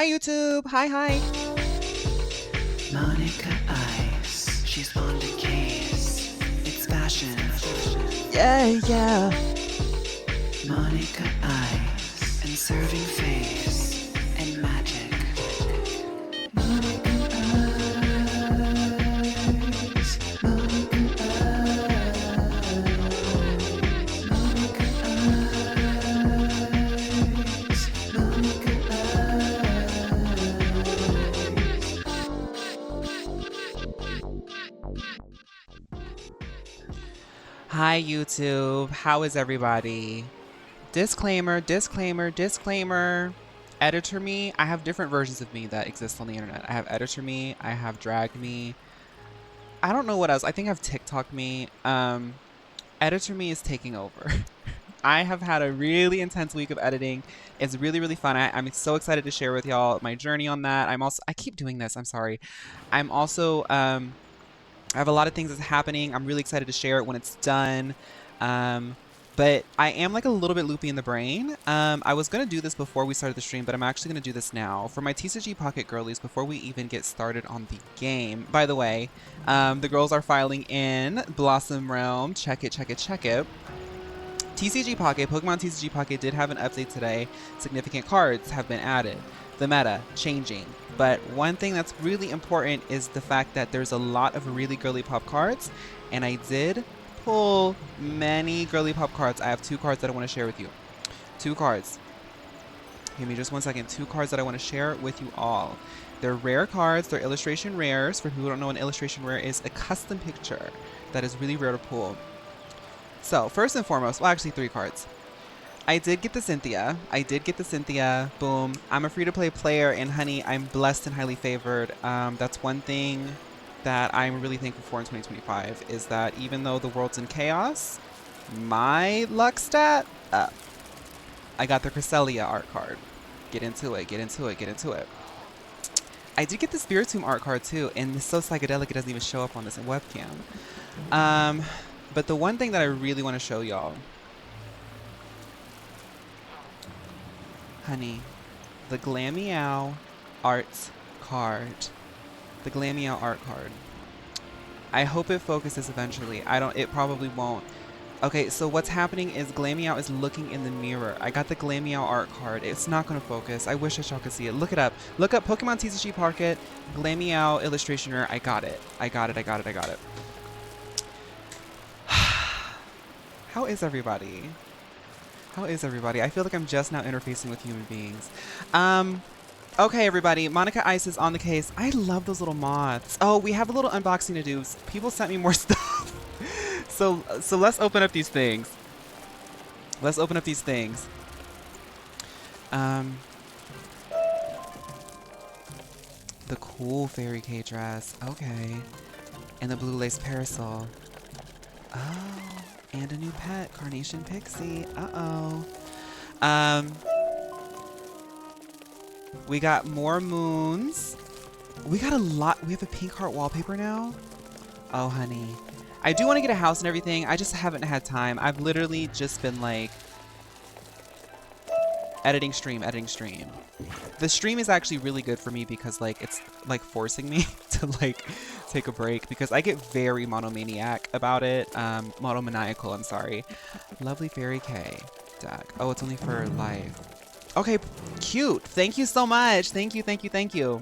Hi YouTube, hi. Monica Ice, she's on the case. It's fashion. Yeah. Monica Ice, and serving face and magic. Monica Ice, Monica Ice, Monica Ice, Monica Hi YouTube, how is everybody? Disclaimer. Editor me, I have different versions of me that exist on the internet. I have editor me, I have drag me. I don't know what else. I think I have TikTok me. Editor me is taking over. I have had a really intense week of editing. It's really fun. I'm so excited to share with y'all my journey on that. I keep doing this, I'm sorry. I'm also, I have a lot of things that's happening. I'm really excited to share it when it's done. But I am like a little bit loopy in the brain. I was going to do this before we started the stream, but I'm actually going to do this now. For my TCG Pocket girlies, before we even get started on the game. By the way, the girls are filing in Blossom Realm. Check it. TCG Pocket, Pokemon TCG Pocket did have an update today. Significant cards have been added. The meta changing. But one thing that's really important is the fact that there's a lot of really girly pop cards, and I did pull many girly pop cards. I have 2 cards that I want to share with you. 2 cards. Give me just 1 second. 2 cards that I want to share with you all. They're rare cards. They're illustration rares. For people who don't know, an illustration rare is a custom picture that is really rare to pull. So, first and foremost, well, actually 3 cards. I did get the Cynthia. Boom. I'm a free-to-play player, and honey, I'm blessed and highly favored. That's one thing that I'm really thankful for in 2025, is that even though the world's in chaos, my luck stat up. I got the Cresselia art card. Get into it. I did get the Spiritomb art card too, and it's so psychedelic it doesn't even show up on this webcam. But the one thing that I really want to show y'all, honey, the Glameow art card. I hope it focuses eventually. It probably won't. Okay, so what's happening is Glameow is looking in the mirror. I got the Glameow art card. It's not going to focus. I wish y'all could see it. Look it up. Look up Pokemon TCG Pocket, Glameow illustration rare. I got it. How is everybody? I feel like I'm just now interfacing with human beings. Okay, everybody. Monica Ice is on the case. I love those little moths. Oh, we have a little unboxing to do. People sent me more stuff. So let's open up these things. The cool Fairy K dress. Okay. And the blue lace parasol. Oh. And a new pet, Carnation Pixie. We got more moons. We got a lot. We have a pink heart wallpaper now. Oh, honey. I do want to get a house and everything. I just haven't had time. I've literally just been like editing stream. The stream is actually really good for me because like it's like forcing me to like take a break because I get very monomaniac about it. Monomaniacal, I'm sorry. Lovely Fairy K deck. Oh, it's only for life. Okay, cute. Thank you so much. Thank you.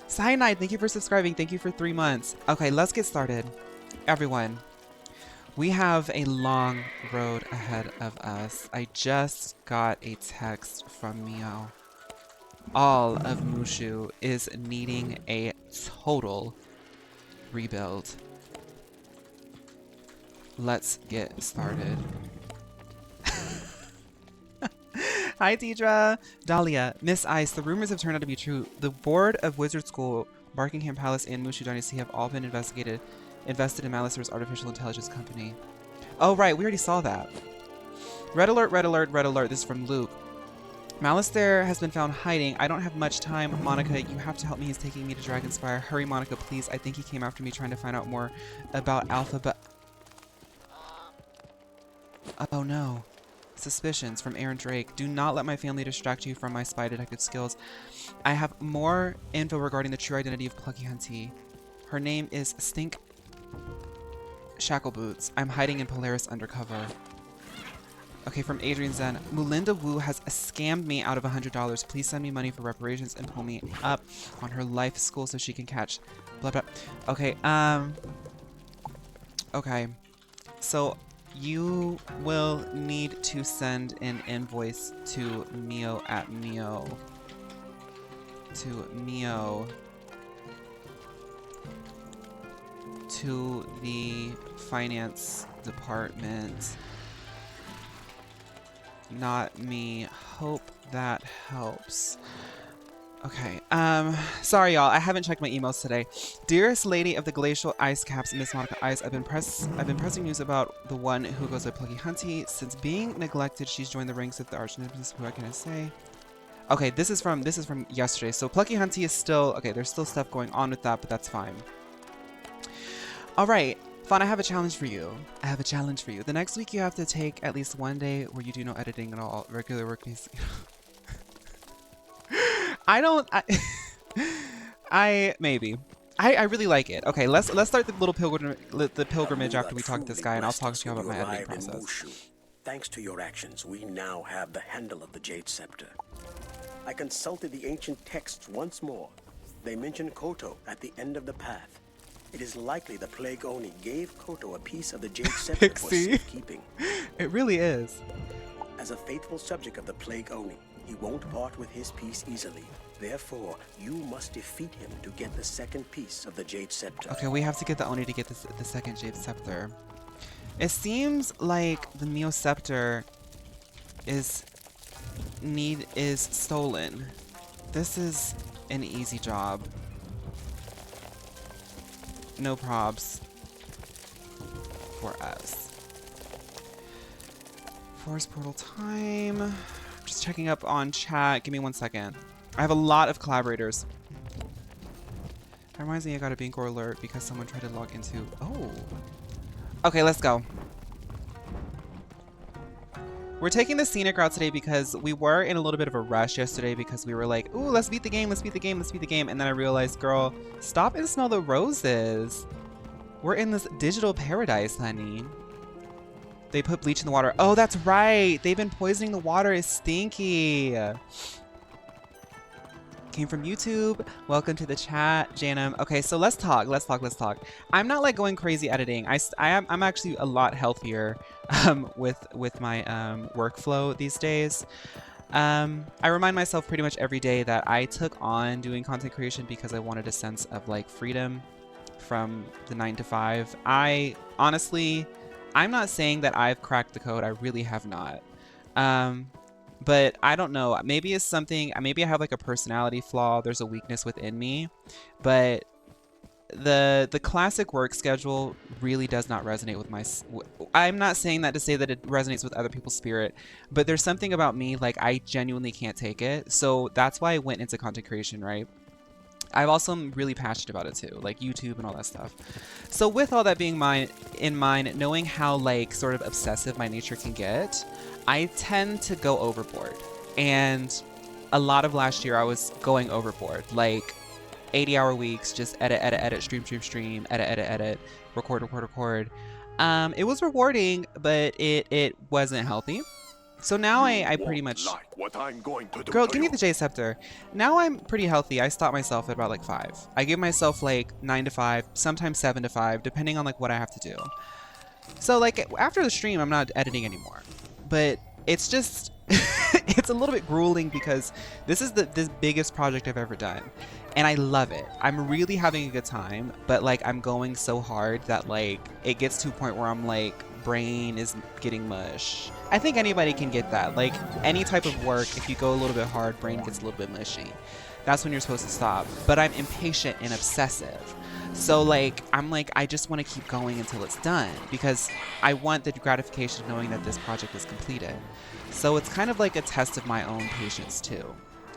Cyanide, thank you for subscribing. Thank you for 3 months. Okay, let's get started. Everyone, we have a long road ahead of us. I just got a text from Mio. All of Mooshu is needing a total rebuild. Let's get started. Hi, Deidre. Dahlia. Miss Ice, the rumors have turned out to be true. The board of Wizard School, Barkingham Palace, and Mooshu Dynasty have all been invested in Malicer's artificial intelligence company. Oh, right. We already saw that. Red alert. This is from Luke. Malister has been found hiding. I don't have much time. Monica, you have to help me. He's taking me to Dragonspire. Hurry, Monica, please. I think he came after me trying to find out more about Alpha, but... Oh, no. Is suspicions from Aaron Drake. Do not let my family distract you from my spy detective skills. I have more info regarding the true identity of Plucky Hunty. Her name is Stink Shackleboots. I'm hiding in Polaris undercover. Okay, from Adrian Zen. Mulinda Wu has scammed me out of $100. Please send me money for reparations and pull me up on her life school so she can catch blah blah. Okay, okay. So you will need to send an invoice to Mio at Mio. To Mio. To the finance department. Not me. Hope that helps. Okay, sorry y'all, I haven't checked my emails today. Dearest Lady of the Glacial Ice Caps, Miss Monica Ice, I've been pressing news about the one who goes by Plucky Hunty. Since being neglected, she's joined the ranks of the Archnemesis. What can I say? Okay, this is from yesterday. So Plucky Hunty is still okay, there's still stuff going on with that, but that's fine. Alright, Phaun, I have a challenge for you. I have a challenge for you. The next week you have to take at least one day where you do no editing at all. Regular work needs I really like it. Okay, let's start the little pilgrimage after we talk to this guy, and I'll talk to you about my editing process. Mooshu. Thanks to your actions, we now have the handle of the Jade Scepter. I consulted the ancient texts once more. They mention Koto at the end of the path. It is likely the Plague Oni gave Koto a piece of the Jade Scepter for safekeeping. It really is. As a faithful subject of the Plague Oni, he won't part with his piece easily. Therefore, you must defeat him to get the second piece of the Jade Scepter. Okay, we have to get the Oni to get the second Jade Scepter. It seems like the Mio Scepter is stolen. This is an easy job. No probs for us. Forest portal time. Just checking up on chat. Give me 1 second. I have a lot of collaborators. That reminds me I got a Binkor alert because someone tried to log into... Oh. Okay, let's go. We're taking the scenic route today because we were in a little bit of a rush yesterday because we were like, ooh, let's beat the game, let's beat the game, let's beat the game. And then I realized, girl, stop and smell the roses. We're in this digital paradise, honey. They put bleach in the water. Oh, that's right. They've been poisoning the water. It's stinky. Came from YouTube. Welcome to the chat, Janum. Okay, so let's talk. I'm not like going crazy editing. I'm actually a lot healthier with my workflow these days. I remind myself pretty much every day that I took on doing content creation because I wanted a sense of like freedom from the 9 to 5. Honestly, I'm not saying that I've cracked the code. I really have not. But I don't know. Maybe it's something. Maybe I have like a personality flaw. There's a weakness within me. But the classic work schedule really does not resonate with my. I'm not saying that to say that it resonates with other people's spirit, but there's something about me like I genuinely can't take it. So that's why I went into content creation, right? I'm also really passionate about it too, like YouTube and all that stuff. So with all that being in mind, knowing how like sort of obsessive my nature can get, I tend to go overboard. And a lot of last year I was going overboard, like 80-hour weeks, just edit, stream, edit, record. It was rewarding, but it wasn't healthy. So now I pretty much... Like what I'm going to do. Girl, give me the J Scepter. Now I'm pretty healthy. I stop myself at about like 5. I give myself like 9 to 5, sometimes 7 to 5, depending on like what I have to do. So like after the stream, I'm not editing anymore. But it's just... it's a little bit grueling because this is the biggest project I've ever done. And I love it. I'm really having a good time, but like I'm going so hard that like it gets to a point where I'm like, brain is getting mush. I think anybody can get that. Like any type of work, if you go a little bit hard, brain gets a little bit mushy. That's when you're supposed to stop. But I'm impatient and obsessive. So like, I'm like, I just want to keep going until it's done because I want the gratification of knowing that this project is completed. So it's kind of like a test of my own patience too.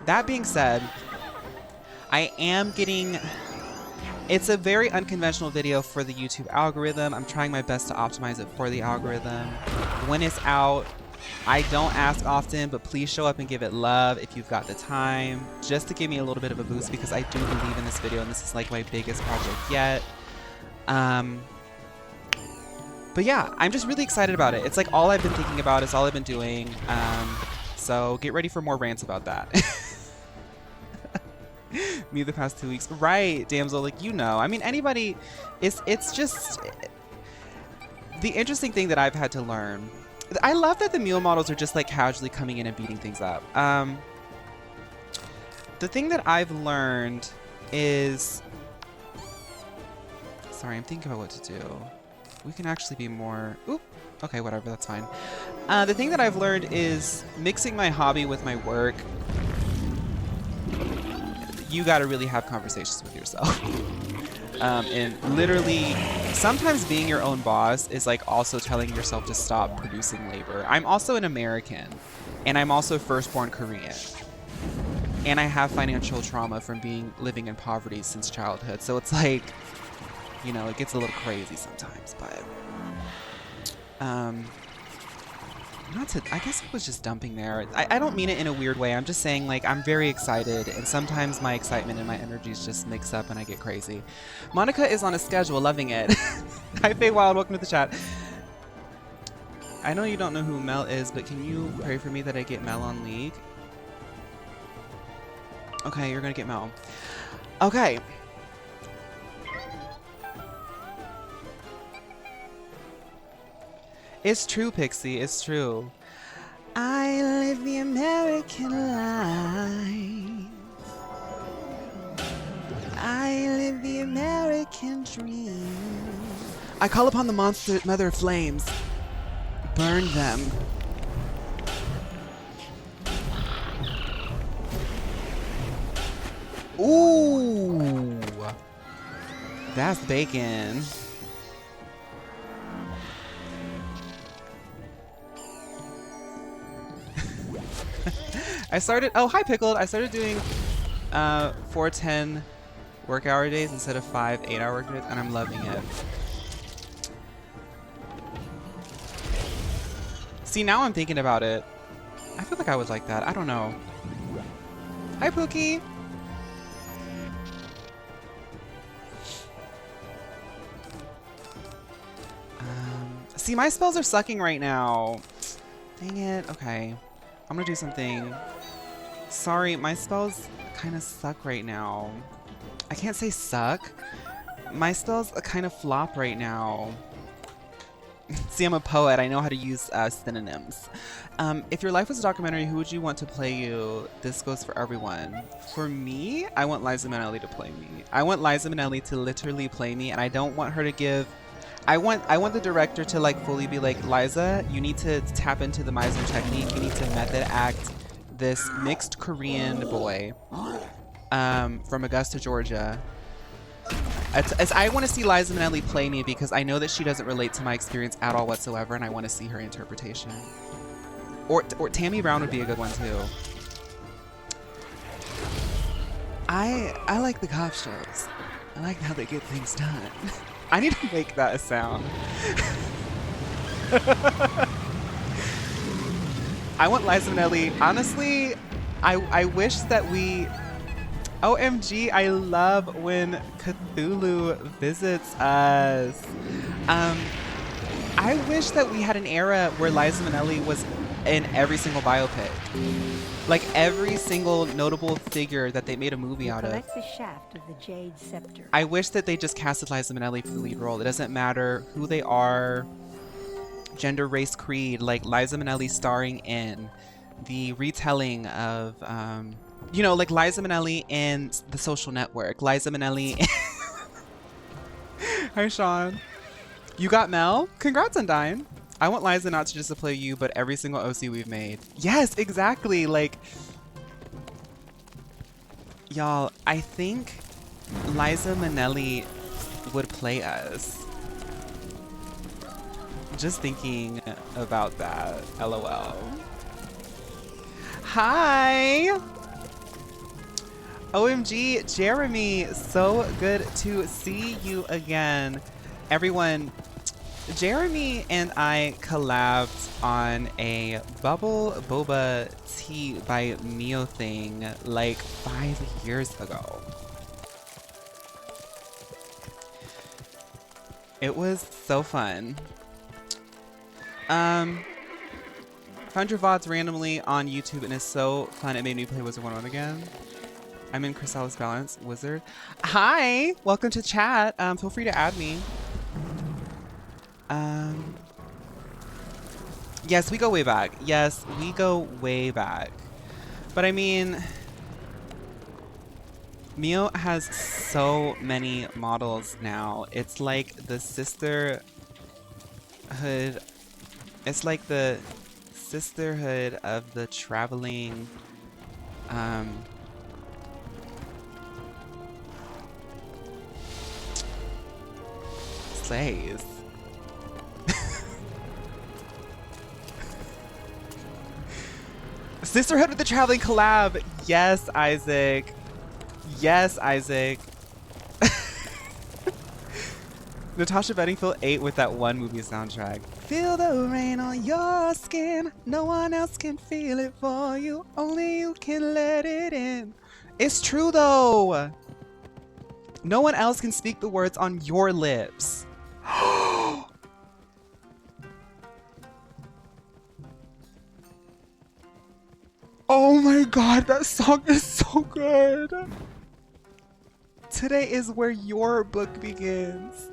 That being said, I am getting... It's a very unconventional video for the YouTube algorithm. I'm trying my best to optimize it for the algorithm. When it's out, I don't ask often, but please show up and give it love if you've got the time, just to give me a little bit of a boost, because I do believe in this video and this is like my biggest project yet. But yeah, I'm just really excited about it. It's like all I've been thinking about, it's all I've been doing. So get ready for more rants about that. Me the past 2 weeks. Right, damsel, like, you know. I mean, anybody, it's just the interesting thing that I've had to learn. I love that the Mio models are just like casually coming in and beating things up. The thing that I've learned is, sorry, I'm thinking about what to do. We can actually be more, oop, okay, whatever, that's fine. The thing that I've learned is mixing my hobby with my work. You gotta really have conversations with yourself. And literally, sometimes being your own boss is like also telling yourself to stop producing labor. I'm also an American, and I'm also firstborn Korean. And I have financial trauma from living in poverty since childhood. So it's like, you know, it gets a little crazy sometimes, but I guess I was just dumping there. I don't mean it in a weird way. I'm just saying, like, I'm very excited, and sometimes my excitement and my energies just mix up and I get crazy. Monica is on a schedule, loving it. Hi, Faye Wild, welcome to the chat. I know you don't know who Mel is, but can you pray for me that I get Mel on League? Okay, you're gonna get Mel. Okay. It's true, Pixie. It's true. I live the American life. I live the American dream. I call upon the monster mother of flames. Burn them. Ooh. That's bacon. I started, oh, hi Pickled. I started doing 4 10 work hour days instead of 5 8-hour work days, and I'm loving it. See, now I'm thinking about it. I feel like I would like that. I don't know. Hi Pookie. See, my spells are sucking right now. Dang it. Okay. I'm gonna do something. Sorry, my spells kind of suck right now. I can't say suck. My spells kind of flop right now. See, I'm a poet. I know how to use synonyms. If your life was a documentary, who would you want to play you? This goes for everyone. For me, I want Liza Minnelli to play me. I want Liza Minnelli to literally play me, and I don't want her to give... I want the director to like fully be like, Liza, you need to tap into the Meisner technique. You need to method act this mixed Korean boy from Augusta, Georgia. I want to see Liza Minnelli play me because I know that she doesn't relate to my experience at all whatsoever, and I want to see her interpretation. Or Tammy Brown would be a good one too. I like the cop shows. I like how they get things done. I need to make that a sound. I want Liza Minnelli. Honestly, I wish that we... OMG, I love when Cthulhu visits us. I wish that we had an era where Liza Minnelli was in every single biopic. Like every single notable figure that they made a movie out of. Collect the shaft of the Jade Scepter. I wish that they just casted Liza Minnelli for the lead role. It doesn't matter who they are, gender, race, creed. Like Liza Minnelli starring in the retelling of, you know, like Liza Minnelli in The Social Network. Liza Minnelli. Hi, Sean. You got Mel? Congrats, Undyne. I want Liza not to just play you, but every single OC we've made. Yes, exactly. Like, y'all, I think Liza Minnelli would play us. Just thinking about that. LOL. Hi. OMG, Jeremy. So good to see you again. Everyone, Jeremy and I collabed on a bubble boba tea by Mio thing like 5 years ago. It was so fun. Found your VODs randomly on YouTube and it's so fun. It made me play Wizard101 again. I'm in Chrysalis Balance Wizard. Hi, welcome to chat. Feel free to add me. Yes, we go way back. Yes, we go way back. But I mean, Mio has so many models now. It's like the sisterhood. It's like the sisterhood of the traveling slaves. Sisterhood with the Traveling collab. Yes, Isaac. Yes, Isaac. Natasha Bedingfield ate with that one movie soundtrack. Feel the rain on your skin. No one else can feel it for you. Only you can let it in. It's true though. No one else can speak the words on your lips. Oh my god, that song is so good. Today is where your book begins.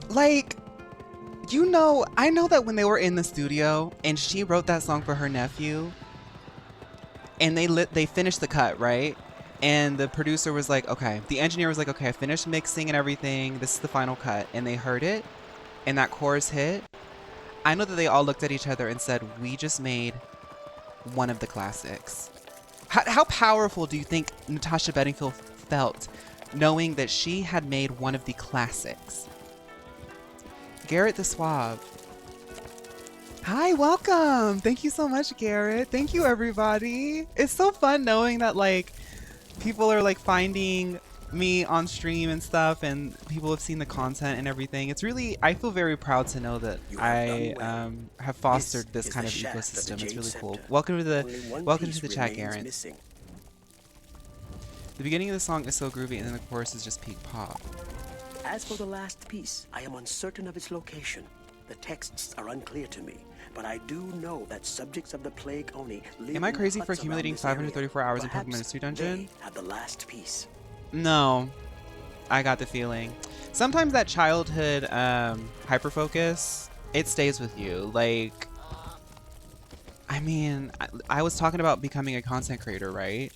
Like, you know, I know that when they were in the studio and she wrote that song for her nephew and they finished the cut, right? And the producer was like, okay, the engineer was like, okay, I finished mixing and everything. This is the final cut. And they heard it and that chorus hit. I know that they all looked at each other and said, we just made one of the classics. How powerful do you think Natasha Bedingfield felt knowing that she had made one of the classics? Garrett the Suave. Hi, welcome. Thank you so much, Garrett. Thank you, everybody. It's so fun knowing that, like, people are, like, finding me on stream and stuff, and people have seen the content and everything. It's really, I feel very proud to know that I have fostered this kind of ecosystem. It's really cool. Welcome to the chat, Garrett. The beginning of the song is so groovy, and then the chorus is just peak pop. As for the last piece, I am uncertain of its location. The texts are unclear to me, but I do know that subjects of the plague Oni live. Am I crazy for accumulating 534 hours in Pokemon Mystery Dungeon? Have the last piece. No, I got the feeling. Sometimes that childhood hyperfocus, it stays with you. Like, I mean, I was talking about becoming a content creator, right?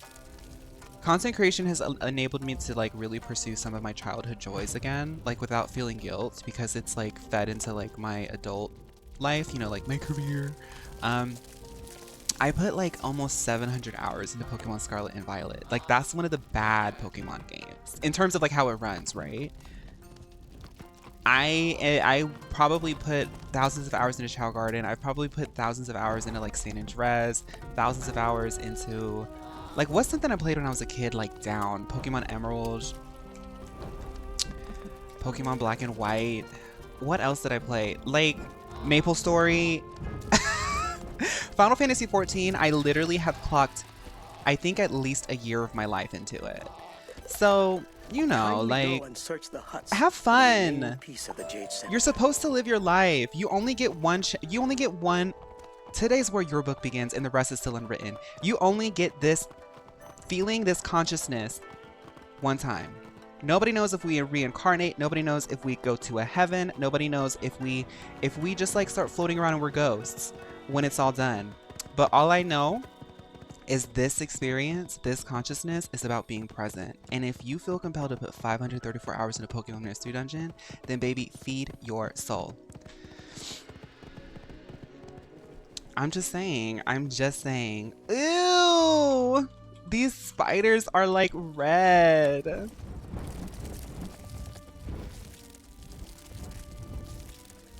Content creation has enabled me to like really pursue some of my childhood joys again, like without feeling guilt, because it's like fed into like my adult life, you know, like my career. I put like almost 700 hours into Pokemon Scarlet and Violet. Like that's one of the bad Pokemon games in terms of like how it runs, right? I probably put thousands of hours into Chao Garden. I've probably put thousands of hours into like San Andreas, thousands of hours into like, what's something I played when I was a kid, like down? Pokemon Emerald, Pokemon Black and White. What else did I play? Like, Maple Story. Final Fantasy XIV, I literally have clocked, I think, at least a year of my life into it. So, you know, like, have fun. You're supposed to live your life. You only get one, today's where your book begins and the rest is still unwritten. You only get this feeling, this consciousness one time. Nobody knows if we reincarnate. Nobody knows if we go to a heaven. Nobody knows if we just like start floating around and we're ghosts when it's all done. But all I know is this experience, this consciousness is about being present. And if you feel compelled to put 534 hours in a Pokemon Mystery Dungeon, then baby, feed your soul. I'm just saying. Ew! These spiders are like red.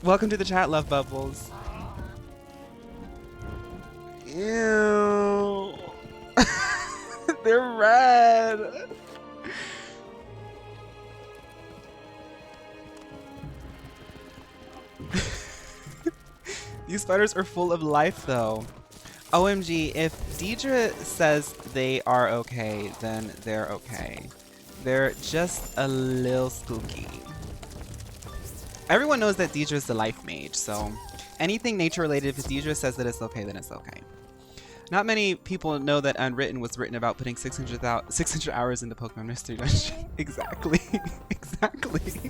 Welcome to the chat, Love Bubbles. Ew. They're red. These spiders are full of life, though. OMG, if Deidre says they are okay, then they're okay. They're just a little spooky. Everyone knows that Deidre is the life mage, so anything nature related, if Deidre says that it's okay, then it's okay. Not many people know that Unwritten was written about putting 600 hours into Pokemon Mystery Dungeon. Exactly. Exactly.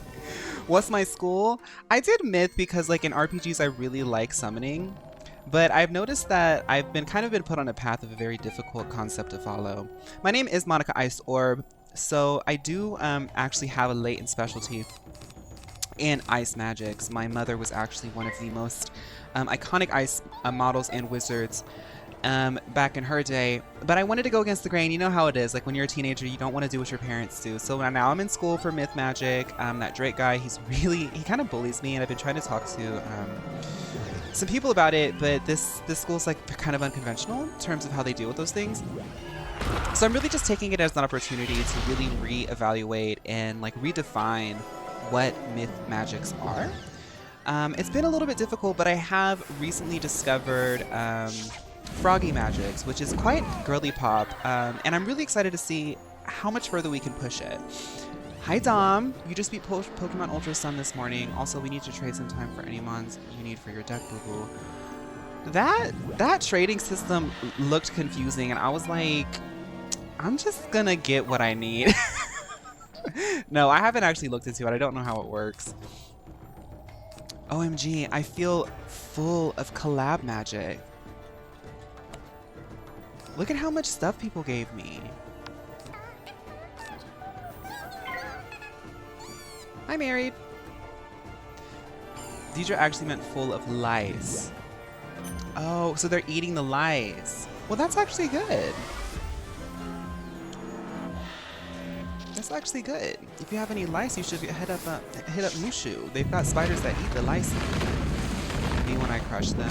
What's my school? I did Myth because like in RPGs I really like summoning, but I've noticed that I've been put on a path of a very difficult concept to follow. My name is Monica Ice Orb, so I do actually have a latent specialty in ice magics. My mother was actually one of the most iconic ice models and wizards back in her day, but I wanted to go against the grain. You know how it is, like when you're a teenager you don't want to do what your parents do. So now I'm in school for myth magic. That Drake guy, he kind of bullies me, and I've been trying to talk to some people about it, but this school's like kind of unconventional in terms of how they deal with those things. So I'm really just taking it as an opportunity to really reevaluate and like redefine what myth magics are. It's been a little bit difficult, but I have recently discovered Froggy Magics, which is quite girly pop, and I'm really excited to see how much further we can push it. Hi Dom, you just beat Pokemon Ultra Sun this morning. Also, we need to trade some time for any mons you need for your deck, boo-boo. That trading system looked confusing, and I was like, I'm just gonna get what I need. No, I haven't actually looked into it. I don't know how it works. OMG, I feel full of collab magic. Look at how much stuff people gave me. I'm married. Deidre actually meant full of lice. Oh, so they're eating the lice. Well, that's actually good. That's actually good. If you have any lice, you should hit up Mooshu. They've got spiders that eat the lice. Me when I crush them.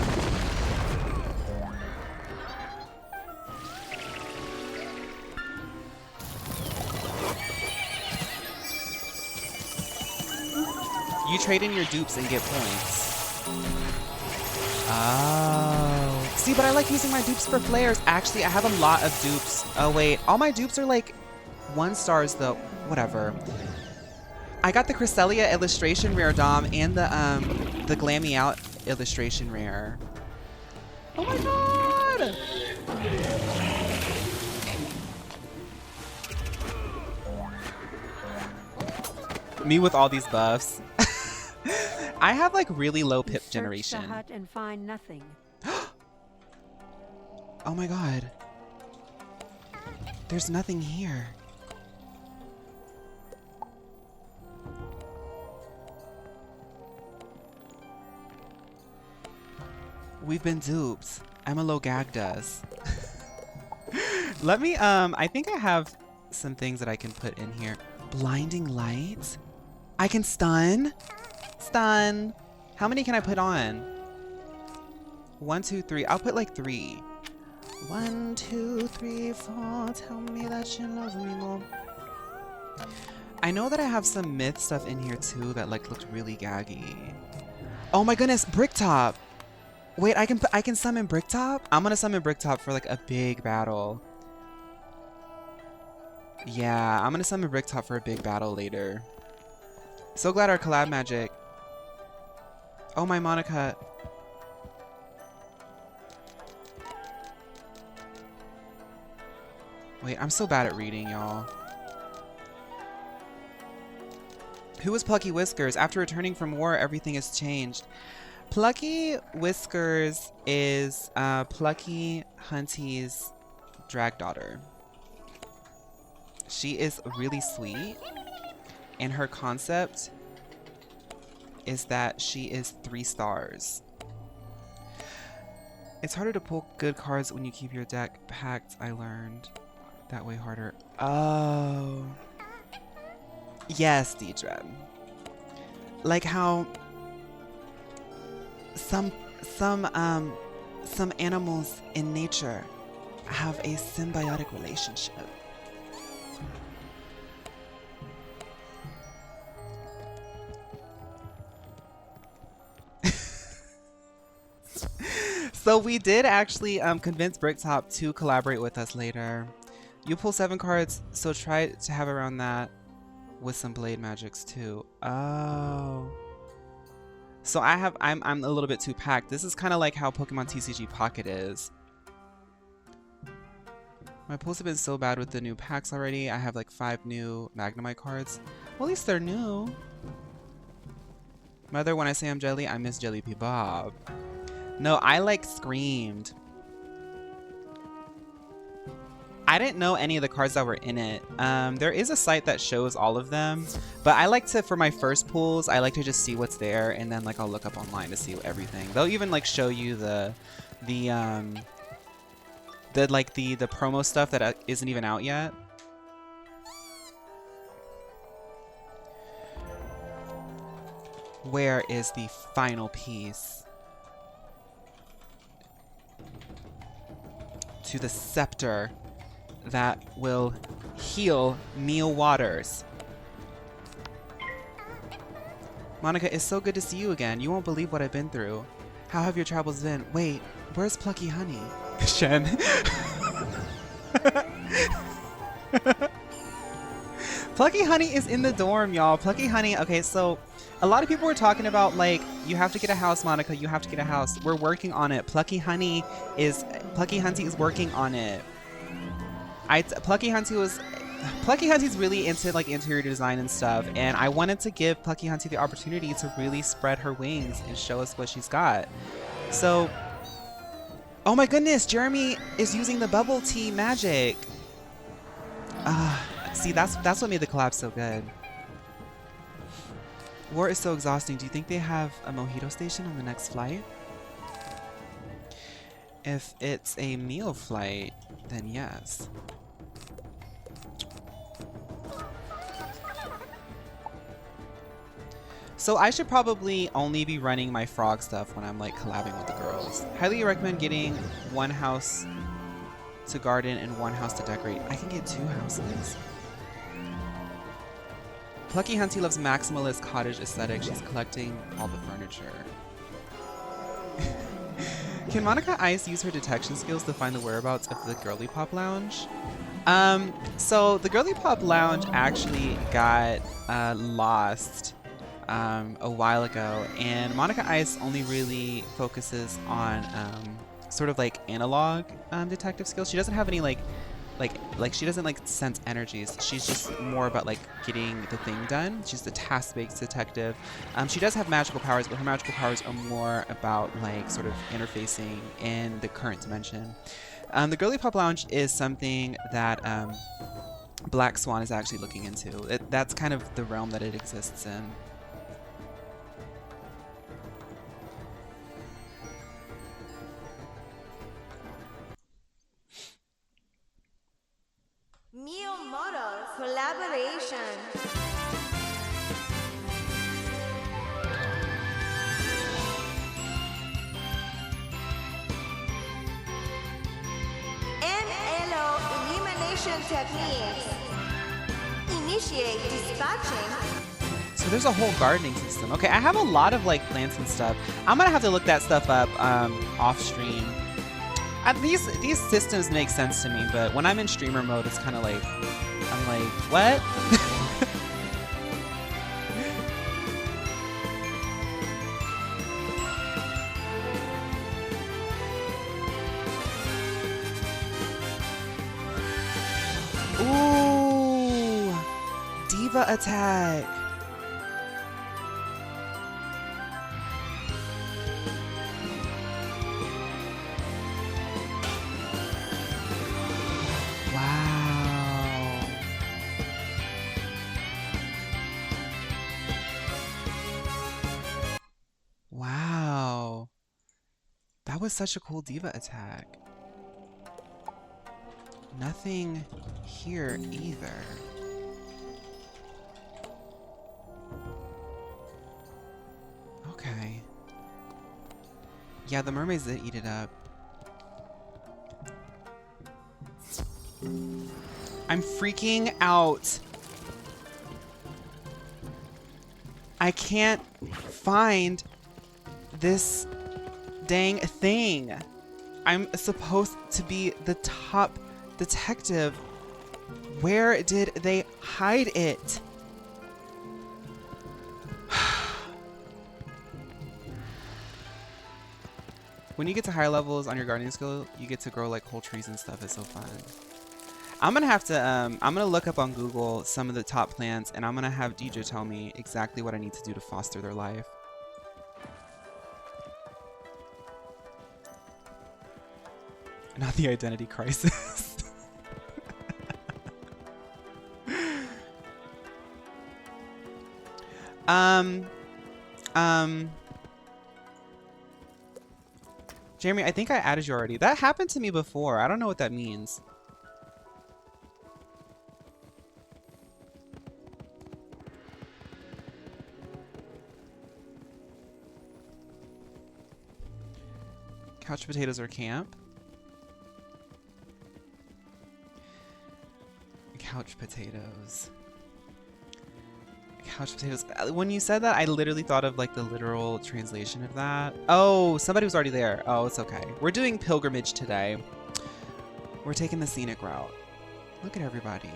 You trade in your dupes and get points. Oh. See, but I like using my dupes for flares. Actually, I have a lot of dupes. Oh, wait. All my dupes are like 1 stars, though. Whatever. I got the Cresselia illustration rare, Dom, and the Glammy Out illustration rare. Oh my god! Me with all these buffs. I have like really low pip generation. Search the hut and find nothing. Oh my god. There's nothing here. We've been duped. Emilo gagged us. Let me, I think I have some things that I can put in here. Blinding light? I can stun? Stun. How many can I put on? 1, 2, 3. I'll put like 3. 1, 2, 3, 4. Tell me that you love me more. I know that I have some myth stuff in here too that like looked really gaggy. Oh my goodness, Bricktop. Wait, I can summon Bricktop? I'm gonna summon Bricktop for like a big battle. Yeah, I'm gonna summon Bricktop for a big battle later. So glad our collab magic. Oh my Monica. Wait, I'm so bad at reading, y'all. Who is Plucky Whiskers? After returning from war, everything has changed. Plucky Whiskers is Plucky Hunty's drag daughter. She is really sweet, and her concept is that she is 3 stars. It's harder to pull good cards when you keep your deck packed, I learned. That way harder. Oh. Yes, Deidre. Like how some animals in nature have a symbiotic relationship. So we did actually convince Bricktop to collaborate with us later. You pull 7 cards, so try to have around that with some blade magics too. Oh. So I'm a little bit too packed. This is kind of like how Pokemon TCG Pocket is. My pulls have been so bad with the new packs already. I have like 5 new Magnemite cards. Well, at least they're new. Mother, when I say I'm jelly, I miss Jelly P Bob. No, I like screamed. I didn't know any of the cards that were in it. There is a site that shows all of them, but I like to, for my first pulls, I like to just see what's there, and then like I'll look up online to see everything. They'll even like show you the promo stuff that isn't even out yet. Where is the final piece to the scepter that will heal Mio Waters? Monica, it's so good to see you again. You won't believe what I've been through. How have your travels been? Wait, where's Plucky Honey? Shen. Plucky Honey is in the dorm, y'all. Plucky Honey, okay, so a lot of people were talking about, like, you have to get a house, Monica. You have to get a house. We're working on it. Plucky Hunty is working on it. Plucky Hunty's really into like interior design and stuff, and I wanted to give Plucky Hunty the opportunity to really spread her wings and show us what she's got. So, oh my goodness, Jeremy is using the bubble tea magic. See, that's what made the collab so good. War is so exhausting. Do you think they have a mojito station on the next flight? If it's a meal flight, then yes. So I should probably only be running my frog stuff when I'm like collabing with the girls. Highly recommend getting 1 house to garden and 1 house to decorate. I can get 2 houses. Plucky Hunty loves maximalist cottage aesthetic. She's collecting all the furniture. Can Monica Ice use her detection skills to find the whereabouts of the Girly Pop Lounge? So the Girly Pop Lounge actually got lost a while ago, and Monica Ice only really focuses on sort of like analog detective skills. She doesn't have any like she doesn't like sense energies. She's just more about like getting the thing done. She's the task-based detective. She does have magical powers, but her magical powers are more about like sort of interfacing in the current dimension. The Girly Pop Lounge is something that Black Swan is actually looking into. That's kind of the realm that it exists in. Mio Model Collaboration. NLO elimination techniques. Initiate dispatching. So there's a whole gardening system. Okay, I have a lot of like plants and stuff. I'm gonna have to look that stuff up off stream. These systems make sense to me, but when I'm in streamer mode, it's kind of like, I'm like, what? Ooh, Diva attack. Wow. That was such a cool Diva attack. Nothing here either. Okay. Yeah, the mermaids did eat it up. I'm freaking out. I can't find this dang thing. I'm supposed to be the top detective. Where did they hide it? When you get to higher levels on your gardening skill, you get to grow like whole trees and stuff. It's so fun. I'm gonna have to, I'm gonna look up on Google some of the top plants, and I'm gonna have DJ tell me exactly what I need to do to foster their life. Not the identity crisis. Jeremy, I think I added you already. That happened to me before. I don't know what that means. Couch potatoes or camp? Couch potatoes. Couch potatoes. When you said that, I literally thought of like the literal translation of that. Oh, somebody was already there. Oh, it's okay. We're doing pilgrimage today. We're taking the scenic route. Look at everybody.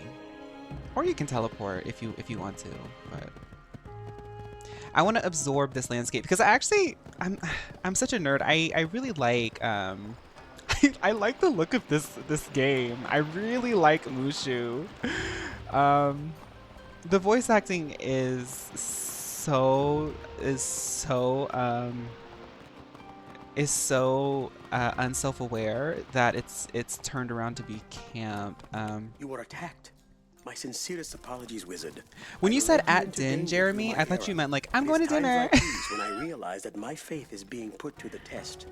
Or you can teleport if you want to, but I want to absorb this landscape because I'm such a nerd. I really like I like the look of this game. I really like Mooshu. The voice acting is so unself-aware that it's turned around to be camp. You were attacked. My sincerest apologies, Wizard. When you I said led you at into din, danger Jeremy, through my I thought you error. meant like I'm It going is to times dinner. like these when I realize that my faith is being put to the test.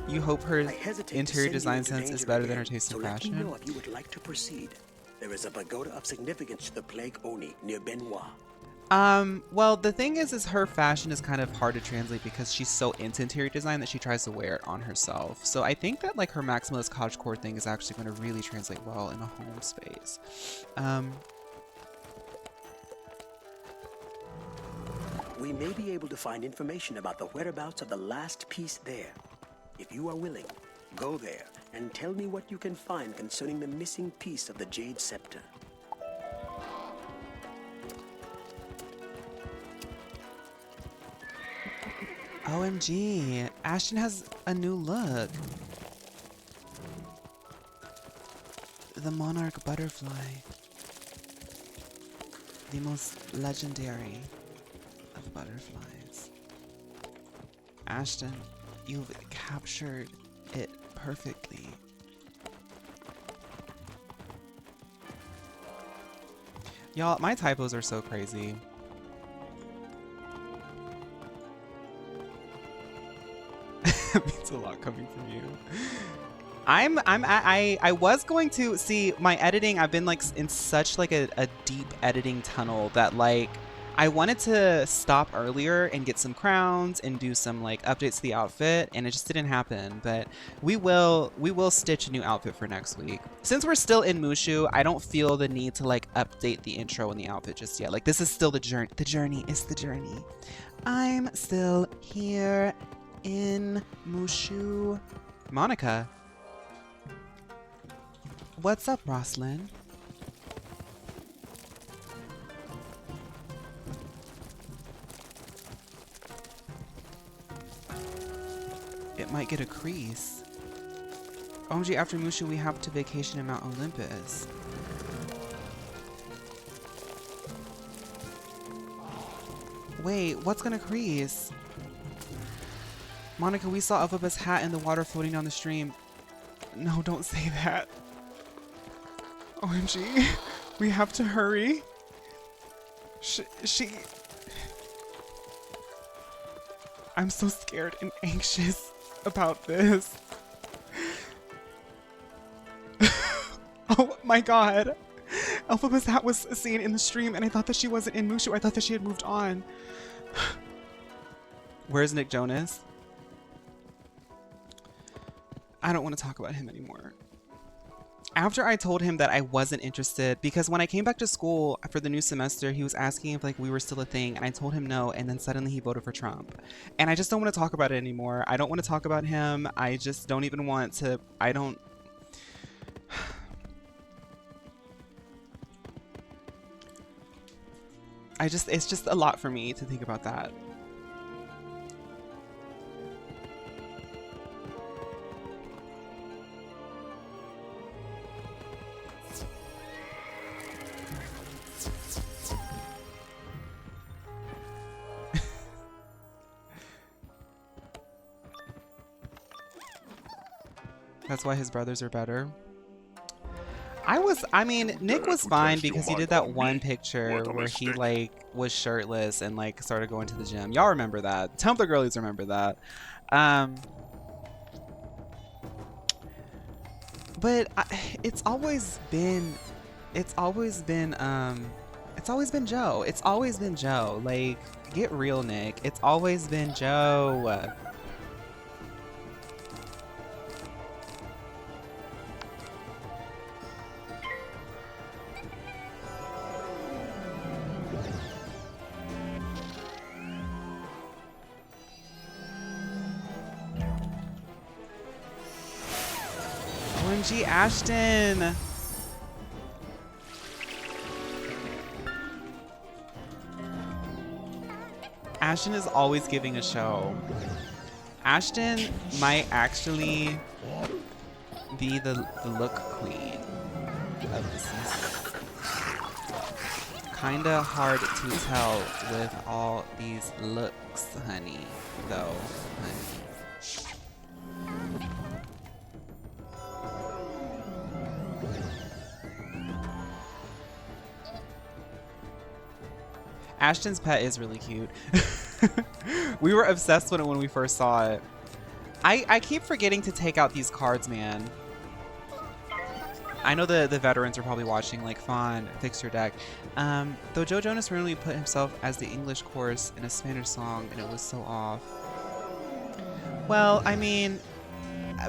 You hope her I hesitate to interior send you design into sense is danger better than her again, taste in so let me fashion. know if you would like to proceed. There is a pagoda of significance to the plague Oni near Benoit. Well, the thing is her fashion is kind of hard to translate because she's so into interior design that she tries to wear it on herself. So I think that like her maximalist cottagecore thing is actually going to really translate well in a home space. We may be able to find information about the whereabouts of the last piece there. If you are willing, go there and tell me what you can find concerning the missing piece of the Jade Scepter. OMG, Ashton has a new look. The monarch butterfly. The most legendary of butterflies. Ashton, you've captured it perfectly. Y'all, my typos are so crazy. It means a lot coming from you. I was going to see my editing. I've been like in such like a deep editing tunnel that like I wanted to stop earlier and get some crowns and do some like updates to the outfit, and it just didn't happen. But we will stitch a new outfit for next week. Since we're still in Mooshu, I don't feel the need to like update the intro and the outfit just yet. Like this is still the journey. The journey is the journey. I'm still here in Mooshu. Monica. What's up, Roslyn? It might get a crease. OMG, after Mooshu, we have to vacation in Mount Olympus. Wait, what's gonna crease? Monica, we saw Elphaba's hat in the water floating down the stream. No, don't say that. OMG, we have to hurry. She... I'm so scared and anxious about this. Oh my god. Elphaba's hat was seen in the stream and I thought that she wasn't in Mooshu. I thought that she had moved on. Where's Nick Jonas? I don't want to talk about him anymore. after I told him that I wasn't interested, because when I came back to school for the new semester, he was asking if like we were still a thing, and I told him no, and then suddenly he voted for Trump. And I just don't want to talk about it anymore. I don't want to talk about him. I just don't even want to. I don't. It's just a lot for me to think about that. That's why his brothers are better. I mean, Nick was fine because he did that one picture where he like was shirtless and like started going to the gym. Y'all remember that. Tumblr girlies remember that. But it's always been Joe. It's always been Joe. Like, get real, Nick. It's always been Joe. OMG, Ashton! Ashton is always giving a show. Ashton might actually be the look queen of the season. Kinda hard to tell with all these looks, honey, though, honey. Ashton's pet is really cute. We were obsessed with it when we first saw it. I keep forgetting to take out these cards, man. I know the veterans are probably watching, like, Fawn, fix your deck. Though Joe Jonas randomly put himself as the English chorus in a Spanish song, and it was so off. Well, I mean,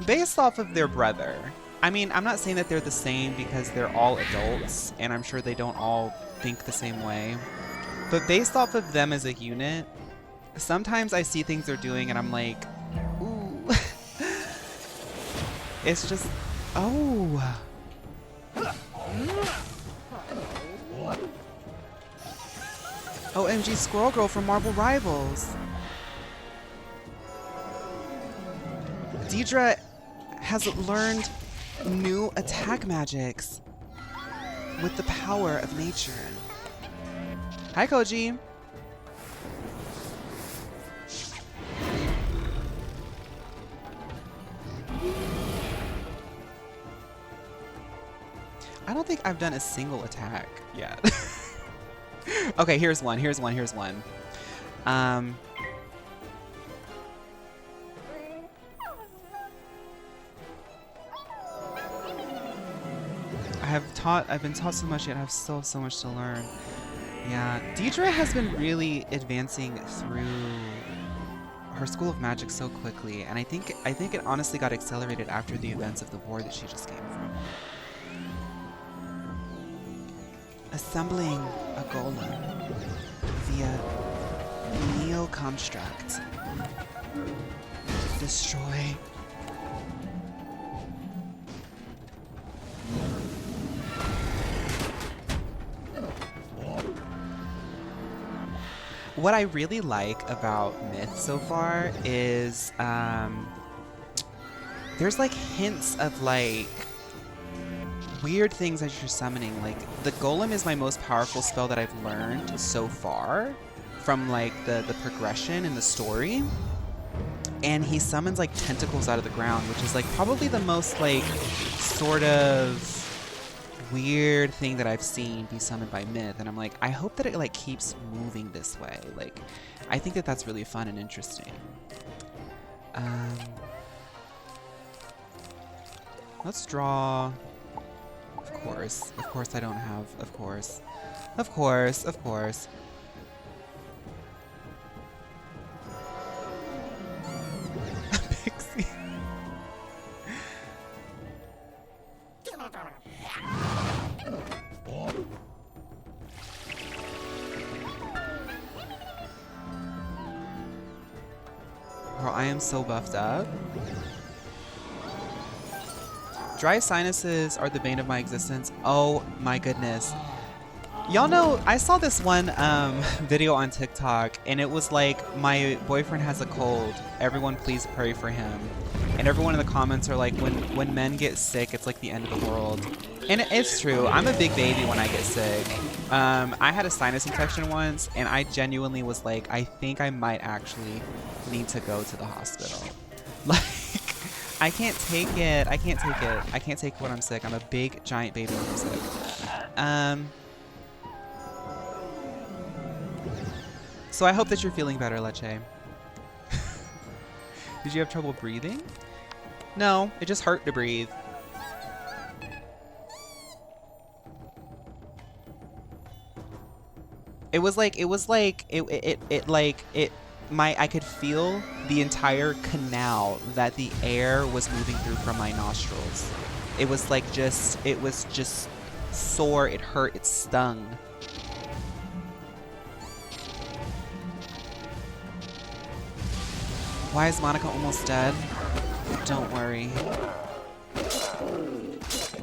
based off of their brother. I mean, I'm not saying that they're the same because they're all adults, and I'm sure they don't all think the same way. But based off of them as a unit, sometimes I see things they're doing and I'm like, ooh. It's just, oh. OMG Squirrel Girl from Marble Rivals. Deidre has learned new attack magics with the power of nature. Hi, Koji. I don't think I've done a single attack yet. Okay, here's one. I've been taught so much yet I have still so much to learn. Yeah, Deidre has been really advancing through her School of Magic so quickly, and I think it honestly got accelerated after the events of the war that she just came from. Assembling a Golem via Neo Construct. Destroy. What I really like about Myth so far is there's like hints of like weird things that you're summoning. Like the Golem is my most powerful spell that I've learned so far from like the progression in the story. And he summons like tentacles out of the ground, which is like probably the most like sort of weird thing that I've seen be summoned by Myth, and I'm like, I hope that it like keeps moving this way. Like, I think that that's really fun and interesting. Let's draw. Of course I don't have. Of course. Pixie. Girl, I am so buffed up. Dry sinuses are the bane of my existence. Oh my goodness. Y'all know, I saw this one video on TikTok, and it was like, my boyfriend has a cold. Everyone please pray for him. And everyone in the comments are like, when men get sick, it's like the end of the world. And it's true. I'm a big baby when I get sick. I had a sinus infection once, and I genuinely was like, I think I might actually need to go to the hospital. Like, I can't take it. I can't take it. I can't take it when I'm sick. I'm a big, giant baby when I'm sick. So I hope that you're feeling better, Leche. Did you have trouble breathing? No, it just hurt to breathe. I could feel the entire canal that the air was moving through from my nostrils. It was just sore, it hurt, it stung. Why is Monica almost dead? Don't worry.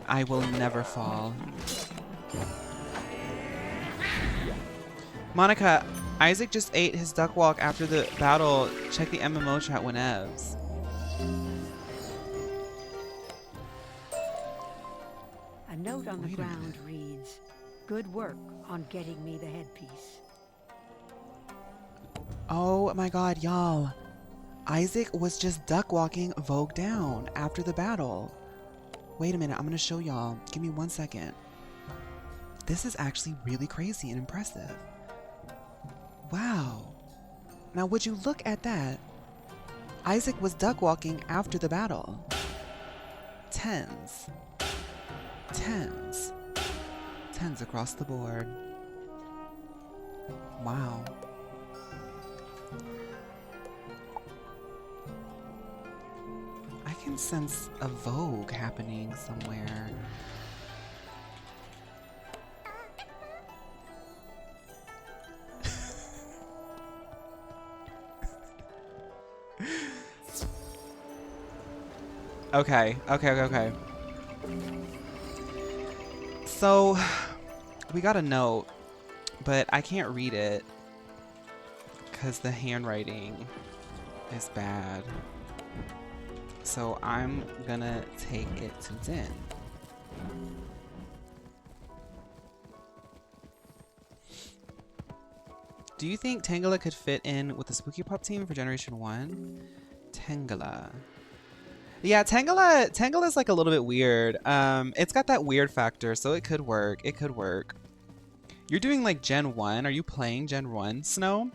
I will never fall. Monica, Isaac just ate his duck walk after the battle. Check the MMO chat whenevs. A note on the ground reads, "Good work on getting me the headpiece." Oh my god, y'all. Isaac was just duck walking Vogue down after the battle. Wait a minute, I'm gonna show y'all. Give me 1 second. This is actually really crazy and impressive. Wow. Now would you look at that? Isaac was duck walking after the battle. Tens. Tens. Tens across the board. Wow. I can sense a Vogue happening somewhere. Okay. So, we got a note, but I can't read it because the handwriting is bad. So I'm gonna take it to Din. Do you think Tangela could fit in with the Spooky Pop team for Generation 1? Tangela. Yeah, Tangela's like a little bit weird. It's got that weird factor, so it could work. It could work. You're doing like Gen 1. Are you playing Gen 1, Snow?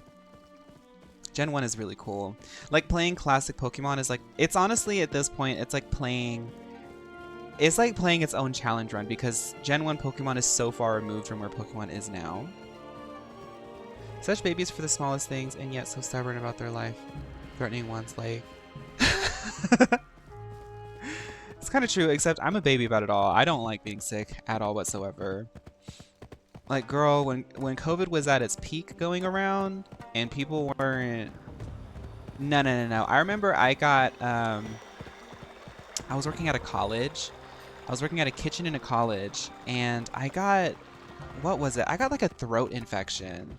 Gen 1 is really cool. Like playing classic Pokemon is like, it's honestly at this point, it's like playing its own challenge run because Gen 1 Pokemon is so far removed from where Pokemon is now. Such babies for the smallest things and yet so stubborn about their life. Threatening one's life. It's kind of true, except I'm a baby about it all. I don't like being sick at all whatsoever. Like, girl, when COVID was at its peak going around and people weren't... No. I remember I got... I was working at a college. I was working at a kitchen in a college, and I got... What was it? I got like a throat infection.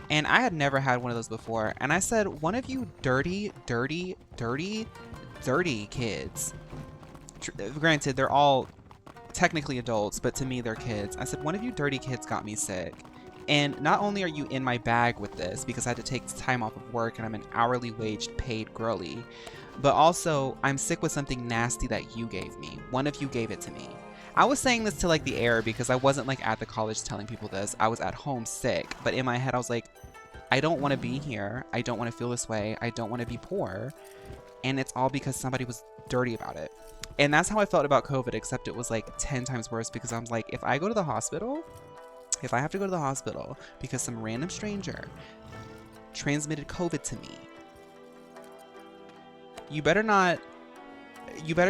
And I had never had one of those before. And I said, one of you dirty kids. Granted, they're all technically adults, but to me, they're kids. I said, one of you dirty kids got me sick. And not only are you in my bag with this, because I had to take time off of work and I'm an hourly waged paid girly, but also I'm sick with something nasty that you gave me. One of you gave it to me. I was saying this to like the air because I wasn't like at the college telling people this. I was at home sick, but in my head I was like, I don't want to be here. I don't want to feel this way. I don't want to be poor. And it's all because somebody was dirty about it. And that's how I felt about COVID, except it was like 10 times worse because I was like, if I go to the hospital, if I have to go to the hospital because some random stranger transmitted COVID to me, you better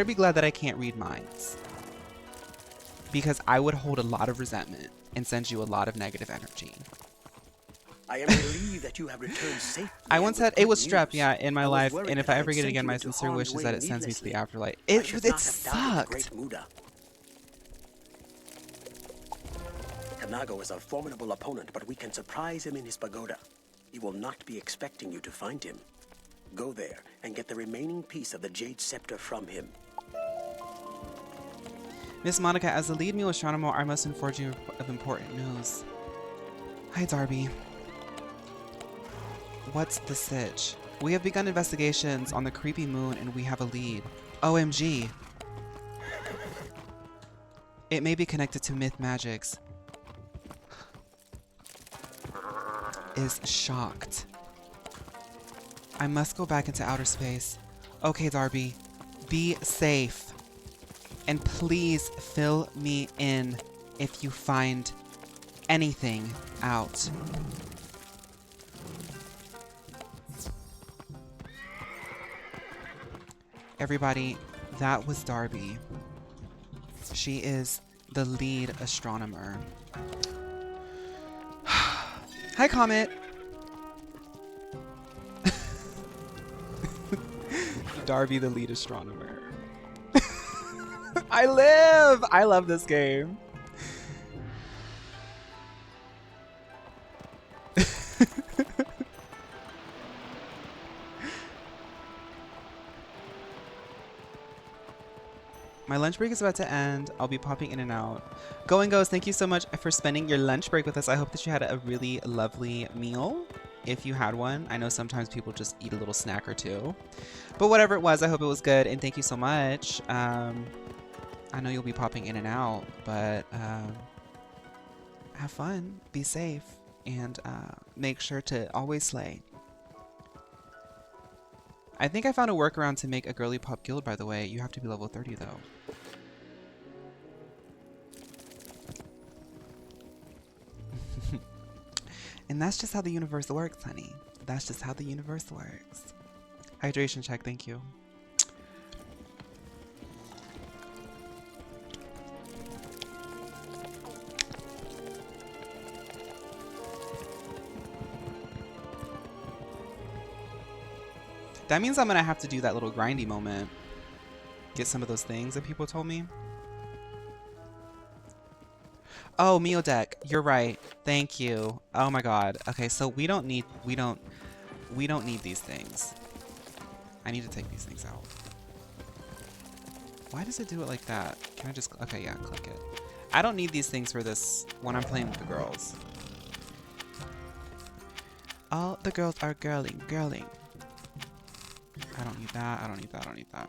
be glad that I can't read minds. Because I would hold a lot of resentment and send you a lot of negative energy. I am relieved that you have returned safely. I and once with had it good was strep, news. yeah, in my I was life, worried and if that I I ever had get it sent again, you my into sincere harm's wish is way that it sends me to the needlessly. afterlife. I It should it not have doubted the great sucked. Muda. Kanago is a formidable opponent, but we can surprise him in his pagoda. He will not be expecting you to find him. Go there and get the remaining piece of the Jade Scepter from him. Miss Monica, as the lead Mio astronomer, I must inform you of important news. Hi, Darby. What's the sitch? We have begun investigations on the creepy moon and we have a lead. OMG. It may be connected to myth magics. Is shocked. I must go back into outer space. Okay, Darby. Be safe. And please fill me in if you find anything out. Everybody, that was Darby. She is the lead astronomer. Hi, Comet. Darby, the lead astronomer. I live! I love this game. My lunch break is about to end. I'll be popping in and out. Go and Goes, thank you so much for spending your lunch break with us. I hope that you had a really lovely meal. If you had one, I know sometimes people just eat a little snack or two. But whatever it was, I hope it was good. And thank you so much. I know you'll be popping in and out, but have fun, be safe, and make sure to always slay. I think I found a workaround to make a girly pop guild, by the way. You have to be level 30 though. And that's just how the universe works, honey. That's just how the universe works. Hydration check, thank you. That means I'm gonna have to do that little grindy moment. Get some of those things that people told me. Oh, Mio deck. You're right. Thank you. Oh my god. Okay, so we don't need these things. I need to take these things out. Why does it do it like that? Can I just okay, yeah, click it. I don't need these things for this when I'm playing with the girls. All the girls are girling. I don't need that. I don't need that. I don't need that.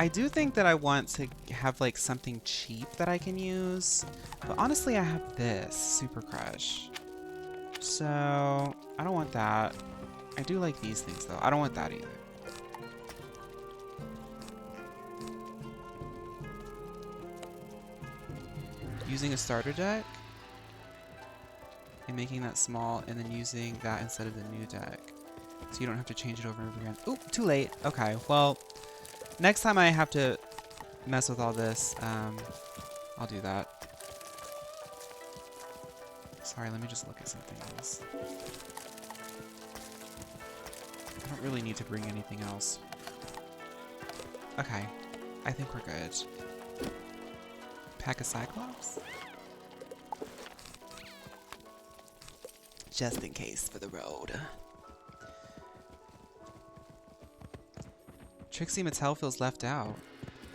I do think that I want to have like something cheap that I can use, but honestly I have this Super Crush, so I don't want that. I do like these things though. I don't want that either. Using a starter deck and making that small, and then using that instead of the new deck, so you don't have to change it over and over again. Oop, too late. Okay, well. Next time I have to mess with all this, I'll do that. Sorry, let me just look at some things. I don't really need to bring anything else. Okay, I think we're good. Pack of Cyclops? Just in case for the road. Trixie Mattel feels left out.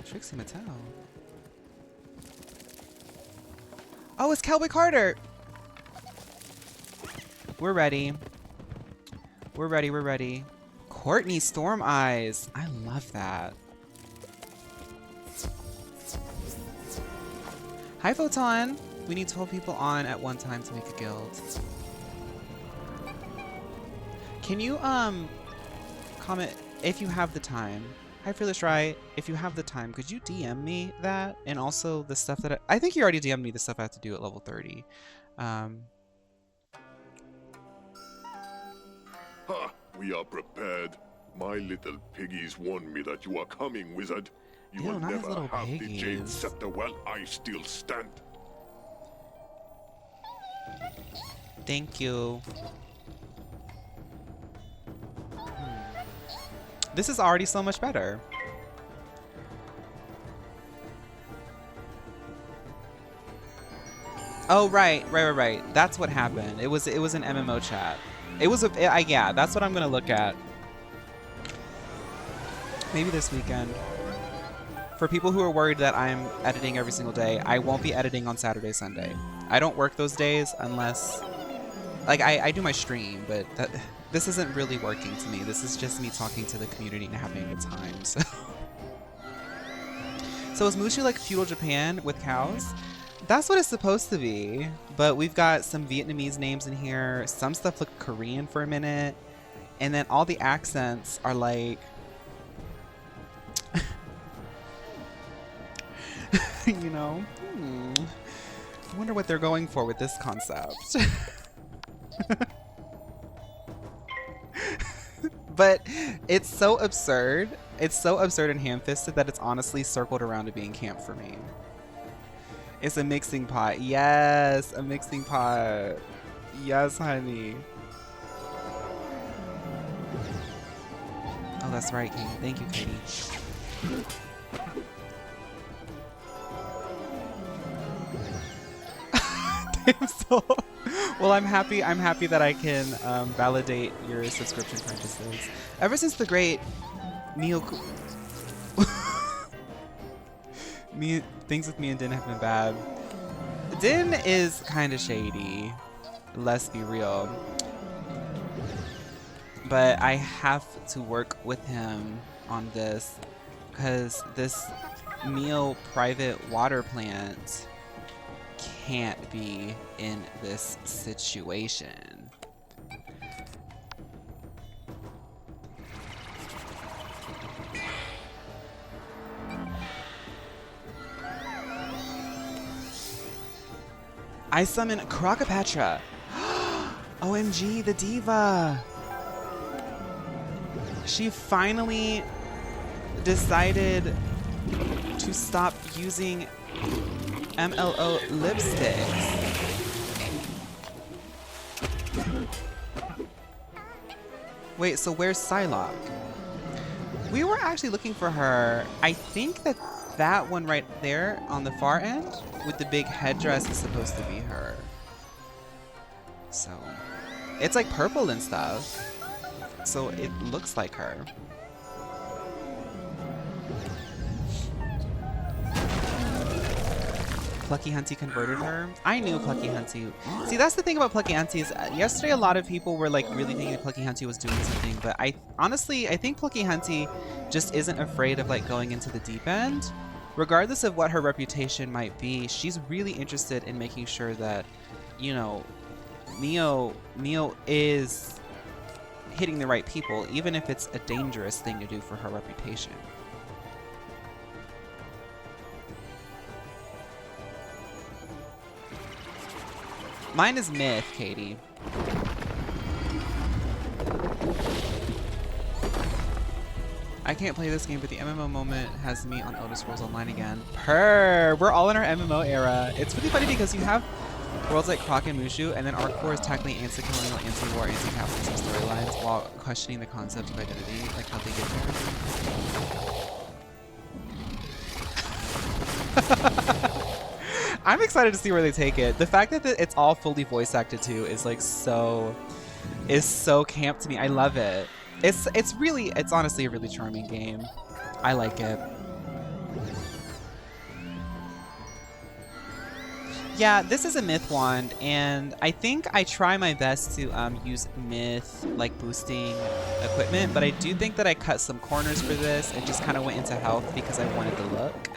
Trixie Mattel? Oh, it's Cowboy Carter! We're ready. We're ready, we're ready. Courtney Storm Eyes. I love that. Hi, Photon. We need 12 people on at one time to make a guild. Can you, comment if you have the time? Hi, Fearless Right. If you have the time, could you DM me that? And also the stuff that I think you already DM'd me the stuff I have to do at level 30. Ha! We are prepared. My little piggies warned me that you are coming, wizard. You Ew, will not his never little have the Jade piggies. Scepter while I still stand. Thank you. This is already so much better. Oh, right. That's what happened. It was an MMO chat. It was yeah, that's what I'm gonna look at. Maybe this weekend. For people who are worried that I'm editing every single day, I won't be editing on Saturday, Sunday. I don't work those days unless, like, I do my stream, but this isn't really working to me. This is just me talking to the community and having a good time. So is Mooshu like feudal Japan with cows? That's what it's supposed to be, but we've got some Vietnamese names in here. Some stuff looked Korean for a minute, and then all the accents are like, you know, I wonder what they're going for with this concept. But it's so absurd. It's so absurd and ham-fisted that it's honestly circled around to being camp for me. It's a mixing pot. Yes, a mixing pot. Yes, honey. Oh, that's right, Katie. Thank you, Katie. Damn soul. Well, I'm happy that I can validate your subscription purchases. Ever since the great Mio things with me and Din have been bad. Din is kind of shady. Let's be real. But I have to work with him on this because this Mio private water plant can't be in this situation. I summon Crocopatra. OMG, the diva. She finally decided to stop using MLO lipsticks. Wait, so where's Psylocke? We were actually looking for her. I think that one right there on the far end with the big headdress is supposed to be her. So it's like purple and stuff. So it looks like her. Plucky Hunty converted her. I knew Plucky Hunty. See, that's the thing about Plucky Hunty is yesterday a lot of people were like really thinking Plucky Hunty was doing something, but I think Plucky Hunty just isn't afraid of like going into the deep end. Regardless of what her reputation might be, she's really interested in making sure that, you know, Mio is hitting the right people, even if it's a dangerous thing to do for her reputation. Mine is myth, Katie. I can't play this game, but the MMO moment has me on Elder Scrolls Online again. Purr! We're all in our MMO era. It's really funny because you have worlds like Croc and Mooshu, and then our core is tackling anti-colonial, anti-war, anti-capitalism storylines while questioning the concept of identity, like how they get there. I'm excited to see where they take it. The fact that it's all fully voice acted too is like so camp to me. I love it. It's honestly a really charming game. I like it. Yeah, this is a myth wand, and I think I try my best to use myth like boosting equipment, but I do think that I cut some corners for this and just kind of went into health because I wanted the look.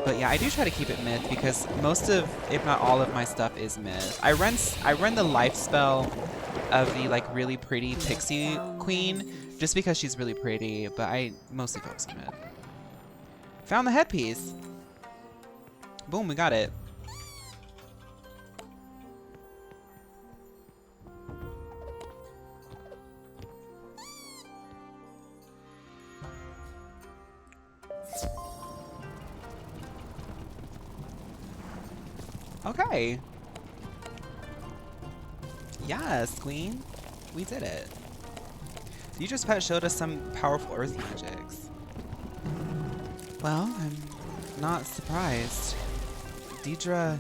But yeah, I do try to keep it myth because most of, if not all of my stuff is myth. I run the life spell of the like really pretty pixie queen just because she's really pretty, but I mostly focus on myth. Found the headpiece. Boom, we got it. Okay. Yes, Queen. We did it. Future's Pet showed us some powerful earth magics. Well, I'm not surprised. Deidre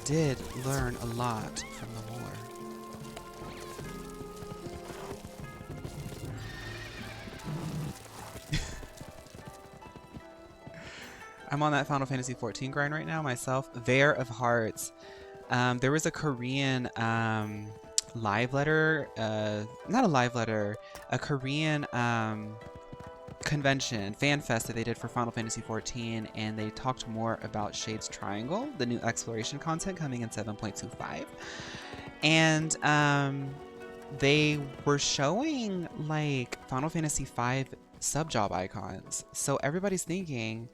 did learn a lot from the war. I'm on that Final Fantasy XIV grind right now myself. Vare of Hearts. There was a Korean live letter, not a live letter, a Korean convention, fan fest that they did for Final Fantasy XIV, and they talked more about Shade's Triangle, the new exploration content coming in 7.25. And they were showing like Final Fantasy V sub-job icons. So everybody's thinking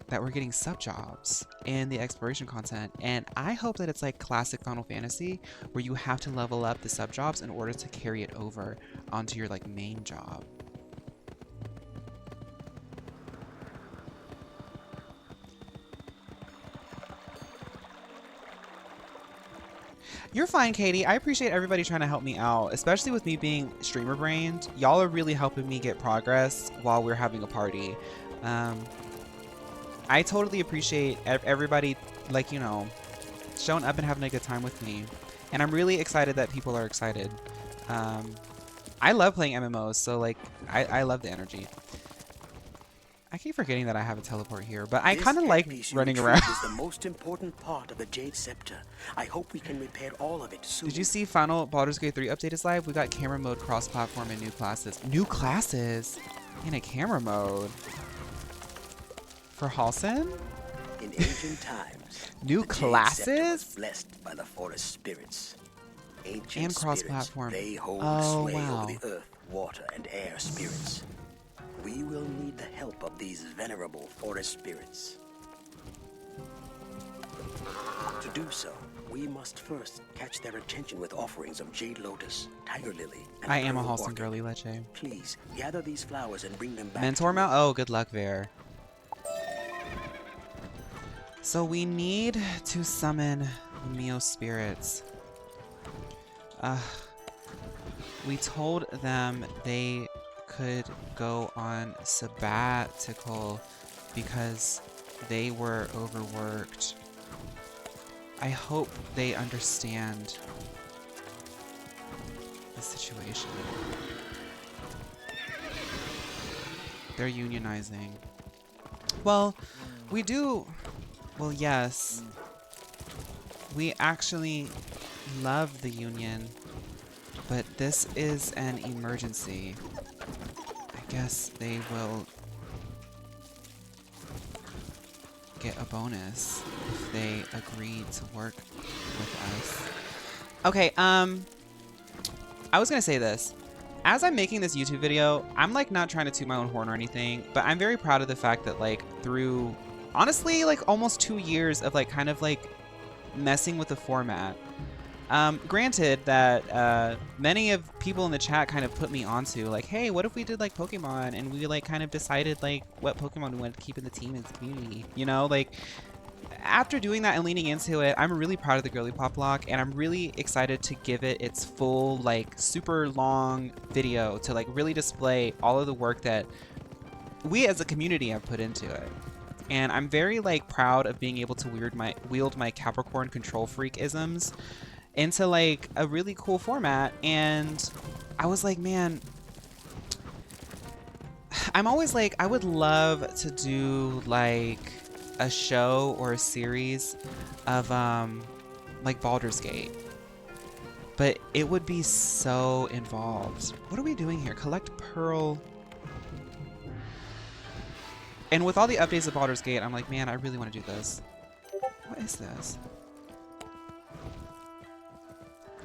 that we're getting sub-jobs in the exploration content, and I hope that it's like classic Final Fantasy where you have to level up the sub-jobs in order to carry it over onto your like main job. You're fine, Katie. I appreciate everybody trying to help me out, especially with me being streamer brained. Y'all are really helping me get progress while we're having a party. I totally appreciate everybody, like, you know, showing up and having a good time with me. And I'm really excited that people are excited. I love playing MMOs, so, like, I love the energy. I keep forgetting that I have a teleport here, but I kind of like running around. This is the most important part of the Jade Scepter. I hope we can repair all of it soon. Did you see Final Baldur's Gate 3 update is live? We got camera mode, cross-platform, and new classes. New classes? In a camera mode? For Halson? In ancient times, new the Jade Scepter classes? was blessed by the forest spirits. Ancient And cross-platform. Spirits, they hold Oh, sway wow. over the earth, water, and air spirits. We will need the help of these venerable forest spirits. To do so, we must first catch their attention with offerings of Jade Lotus, Tiger Lily, and I am a Pearl Halson Orchid. girly, Leche. Please, gather these flowers and bring them back. Mentor to me. mount? Oh, good luck, Vare. So we need to summon the Mio spirits. We told them they could go on sabbatical because they were overworked. I hope they understand the situation. They're unionizing. Well, we do. Well, yes. We actually love the union, but this is an emergency. I guess they will get a bonus if they agree to work with us. Okay, I was gonna say this. As I'm making this YouTube video, I'm like not trying to toot my own horn or anything, but I'm very proud of the fact that like through honestly like almost 2 years of like kind of like messing with the format. Granted that many of people in the chat kind of put me onto like, hey, what if we did like Pokemon and we like kind of decided like what Pokemon we wanted to keep in the team and the community, you know? Like after doing that and leaning into it, I'm really proud of the Girly Pop block, and I'm really excited to give it its full like super long video to like really display all of the work that we as a community have put into it. And I'm very like proud of being able to wield my Capricorn control freak isms into like a really cool format. And I was like, man, I'm always like, I would love to do like a show or a series of like Baldur's Gate, but it would be so involved. What are we doing here? Collect Pearl. And with all the updates of Baldur's Gate, I'm like, man, I really want to do this. What is this?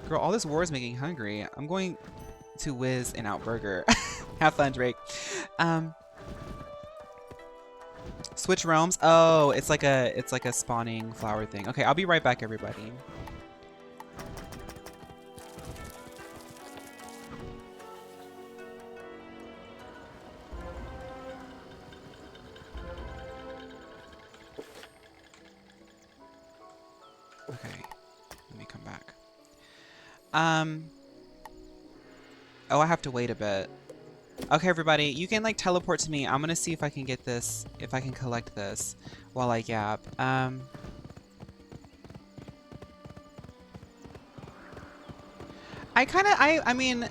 Girl, all this war is making me hungry. I'm going to whiz an out burger. Have fun, Drake. Switch realms. Oh, it's like a spawning flower thing. Okay, I'll be right back, everybody. Okay, let me come back. Oh, I have to wait a bit. Okay, everybody, you can like teleport to me. I'm gonna see if I can get this, if I can collect this while I yap. I mean,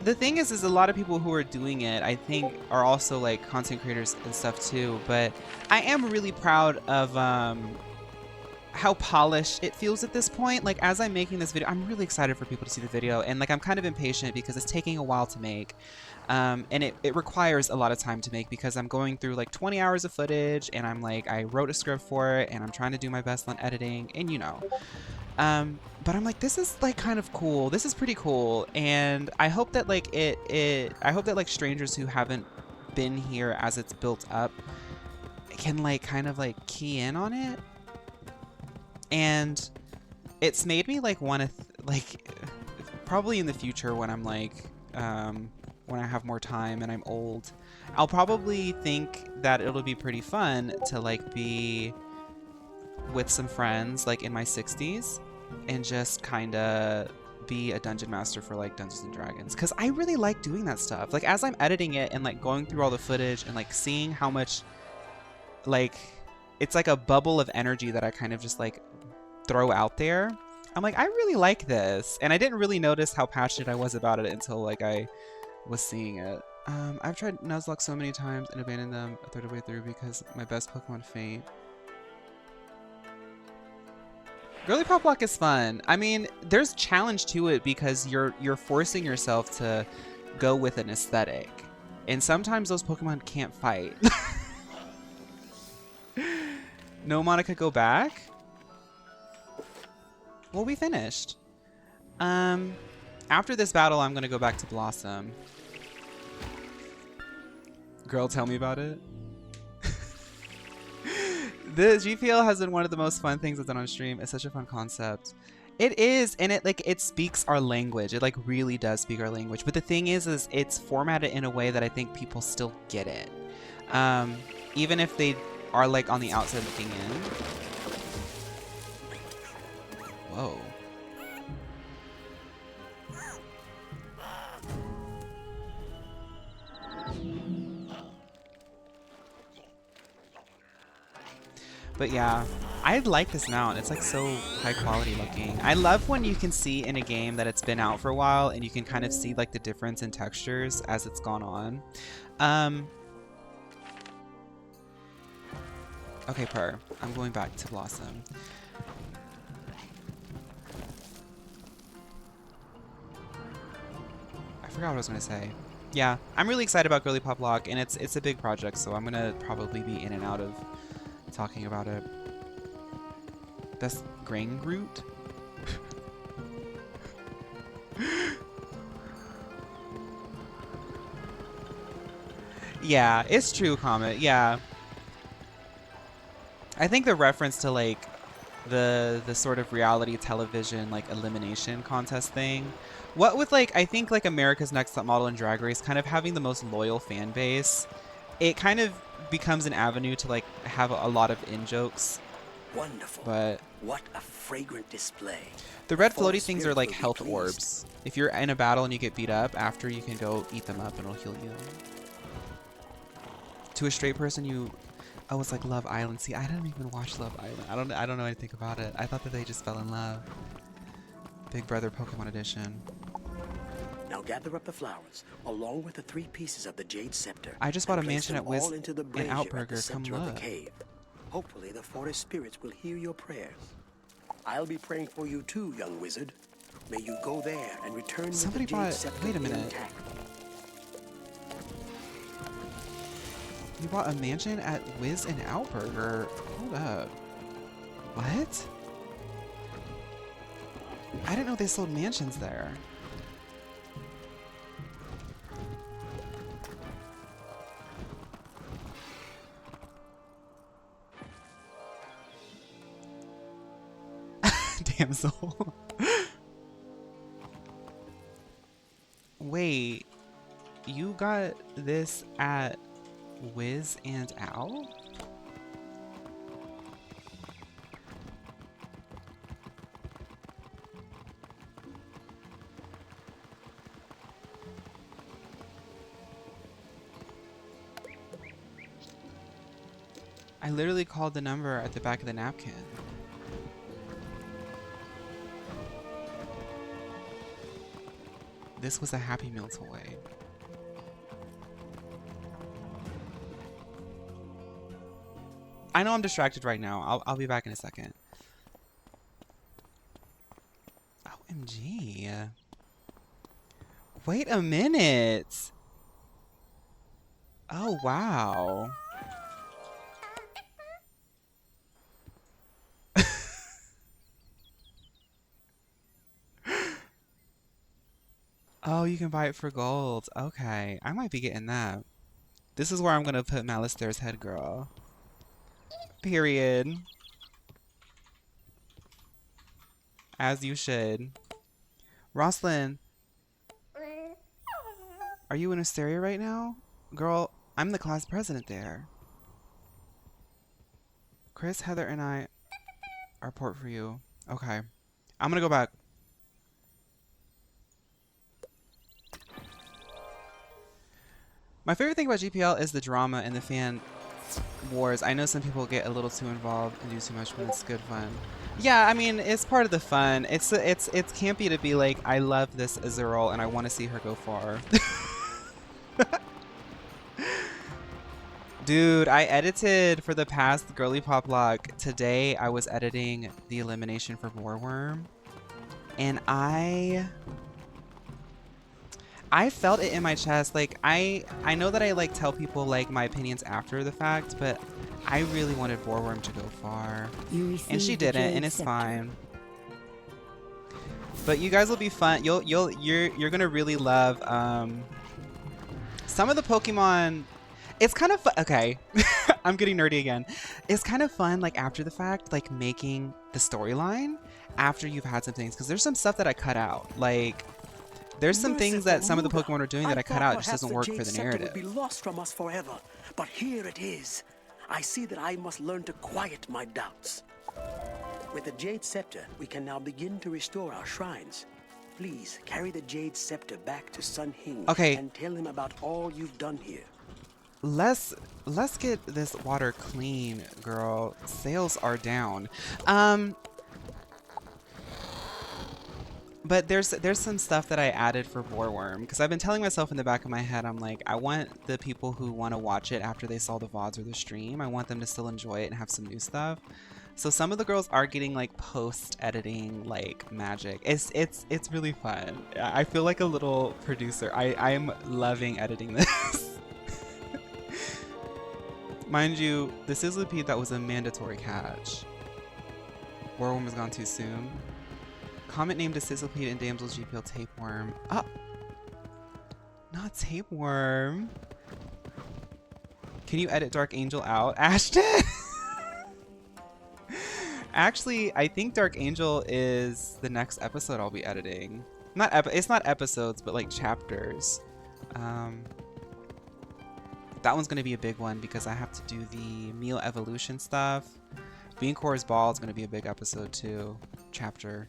the thing is a lot of people who are doing it, I think, are also like content creators and stuff too. But I am really proud of how polished it feels at this point. Like, as I'm making this video, I'm really excited for people to see the video, and like I'm kind of impatient because it's taking a while to make, and it requires a lot of time to make because I'm going through like 20 hours of footage, and I'm like, I wrote a script for it, and I'm trying to do my best on editing, and you know. But I'm like, this is like kind of cool. This is pretty cool, and I hope that like I hope that like strangers who haven't been here as it's built up can like kind of like key in on it. And it's made me like want to like probably in the future when I'm like when I have more time and I'm old, I'll probably think that it'll be pretty fun to like be with some friends like in my 60s and just kind of be a dungeon master for like Dungeons and Dragons, because I really like doing that stuff. Like as I'm editing it and like going through all the footage and like seeing how much like it's like a bubble of energy that I kind of just like throw out there, I'm like, I really like this. And I didn't really notice how passionate I was about it until like I was seeing it. I've tried Nuzlocke so many times and abandoned them a third of the way through because my best Pokemon faint. Girly Pop Lock is fun. I mean, there's challenge to it because you're forcing yourself to go with an aesthetic. And sometimes those Pokemon can't fight. No, Monica, go back? Well, we finished. After this battle, I'm gonna go back to Blossom. Girl, tell me about it. The GPL has been one of the most fun things I've done on stream. It's such a fun concept. It is, and it speaks our language. It like really does speak our language. But the thing is it's formatted in a way that I think people still get it. Even if they are like on the outside looking in. Whoa. But yeah, I like this mount. It's like so high quality looking. I love when you can see in a game that it's been out for a while and you can kind of see like the difference in textures as it's gone on. Okay, Purr. I'm going back to Blossom. I forgot what I was going to say. Yeah, I'm really excited about Girly Pop Lock, and it's a big project, so I'm going to probably be in and out of talking about it. That's grain root? Yeah, it's true, Comet. Yeah. I think the reference to like the sort of reality television like elimination contest thing, what with like I think like America's Next Top Model and Drag Race kind of having the most loyal fan base, it kind of becomes an avenue to like have a lot of in-jokes. Wonderful. But what a fragrant display. the red floaty things are like health orbs. If you're in a battle and you get beat up, after you can go eat them up and it'll heal you. To a straight person, you... Oh, it's like Love Island. See, I didn't even watch Love Island. I don't know anything about it. I thought that they just fell in love. Big Brother Pokemon Edition. Now gather up the flowers, along with the 3 pieces of the Jade Scepter. I just bought a and place mansion them at Wiz all into the and brazier at the Outburger. Come center of look. the cave. Hopefully the forest spirits will hear your prayers. I'll be praying for you too, young wizard. May you go there and return Somebody with the Jade bought... Scepter Wait a minute. intact. You bought a mansion at Wiz and Outburger. Hold up. What? I didn't know they sold mansions there. Damsel. Wait. You got this at Wiz and Owl? I literally called the number at the back of the napkin. This was a Happy Meal toy. I know I'm distracted right now. I'll be back in a second. OMG. Wait a minute. Oh, wow. Oh, you can buy it for gold. Okay, I might be getting that. This is where I'm gonna put Malister's head, girl. Period. As you should. Roslyn, are you in Asteria right now? Girl, I'm the class president there. Chris, Heather, and I report for you. Okay. I'm gonna go back. My favorite thing about GPL is the drama and the fan wars. I know some people get a little too involved and do too much, but it's good fun. Yeah, I mean, it's part of the fun. It's campy to be like, I love this Azuril and I want to see her go far. Dude, I edited for the past Girly Pop log. Today I was editing the elimination for Boarworm, and I felt it in my chest. Like, I know that I like tell people like my opinions after the fact, but I really wanted Boarworm to go far, and she didn't, and it's fine. But you guys will be fun. You're gonna really love some of the Pokemon. It's kind of fun. Okay, I'm getting nerdy again. It's kind of fun, like after the fact, like making the storyline after you've had some things, because there's some stuff that I cut out. Like, there's some things that some of the Pokemon are doing that I cut out. It just doesn't work for the narrative. Would be lost from us forever, but here it is. I see that I must learn to quiet my doubts. With the Jade Scepter, we can now begin to restore our shrines. Please carry the Jade Scepter back to Sun Hing and tell him about all you've done here. Let's get this water clean, girl. Sales are down. But there's some stuff that I added for Boarworm, because I've been telling myself in the back of my head, I'm like, I want the people who want to watch it after they saw the VODs or the stream, I want them to still enjoy it and have some new stuff. So some of the girls are getting like post-editing like magic. It's really fun. I feel like a little producer. I'm loving editing this. Mind you, the Sizzlipede, that was a mandatory catch. Boarworm was gone too soon. Comment named a Sizzlipede and Damsel's GPL Tapeworm. Oh! Not Tapeworm. Can you edit Dark Angel out, Ashton? Actually, I think Dark Angel is the next episode I'll be editing. It's not episodes, but like chapters. That one's gonna be a big one because I have to do the meal evolution stuff. Bean Core's Ball is gonna be a big episode too. Chapter.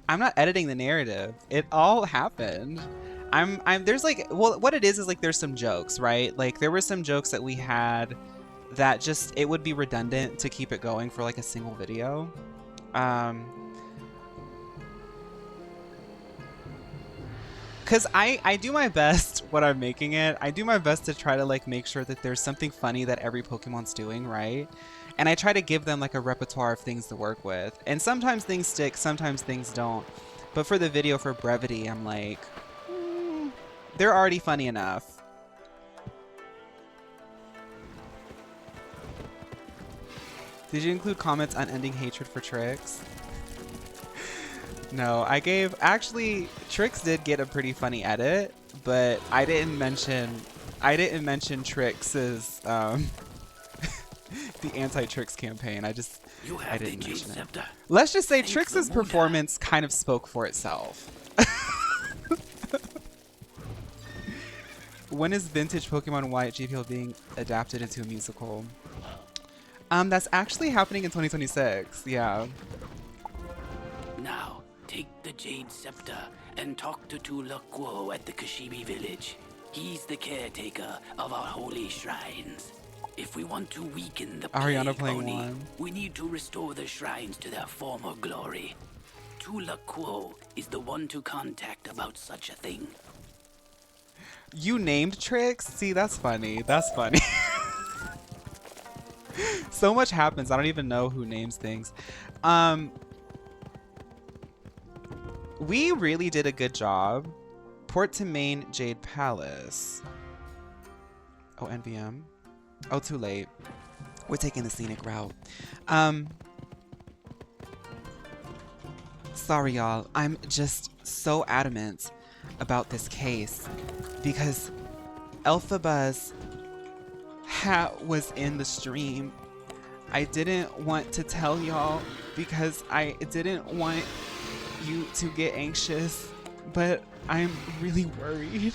I'm not editing the narrative. It all happened. There's like, well, what it is like there's some jokes, right? Like there were some jokes that we had that just, it would be redundant to keep it going for like a single video. Cause I do my best when I'm making it. I do my best to try to like make sure that there's something funny that every Pokemon's doing, right? And I try to give them like a repertoire of things to work with. And sometimes things stick, sometimes things don't. But for the video, for brevity, I'm like, they're already funny enough. Did you include comments on ending hatred for Trix? No, actually, Trix did get a pretty funny edit, but I didn't mention Trix's, the anti-Trix campaign. I didn't mention it. Let's just say Trix's performance kind of spoke for itself. When is vintage Pokemon White GPL being adapted into a musical? That's actually happening in 2026, yeah. Now, take the Jade Scepter and talk to Tulaquo at the Kashibi village. He's the caretaker of our holy shrines. If we want to weaken the Ariana plague playing Oni, one. we need to restore the shrines to their former glory. Tula Quo is the one to contact about such a thing. You named Trix? See, that's funny. That's funny. So much happens. I don't even know who names things. We really did a good job. Port to Main Jade Palace. Oh, NVM. Oh, too late. We're taking the scenic route. Sorry, y'all. I'm just so adamant about this case because Elphabuzz was in the stream. I didn't want to tell y'all because I didn't want you to get anxious, but I'm really worried.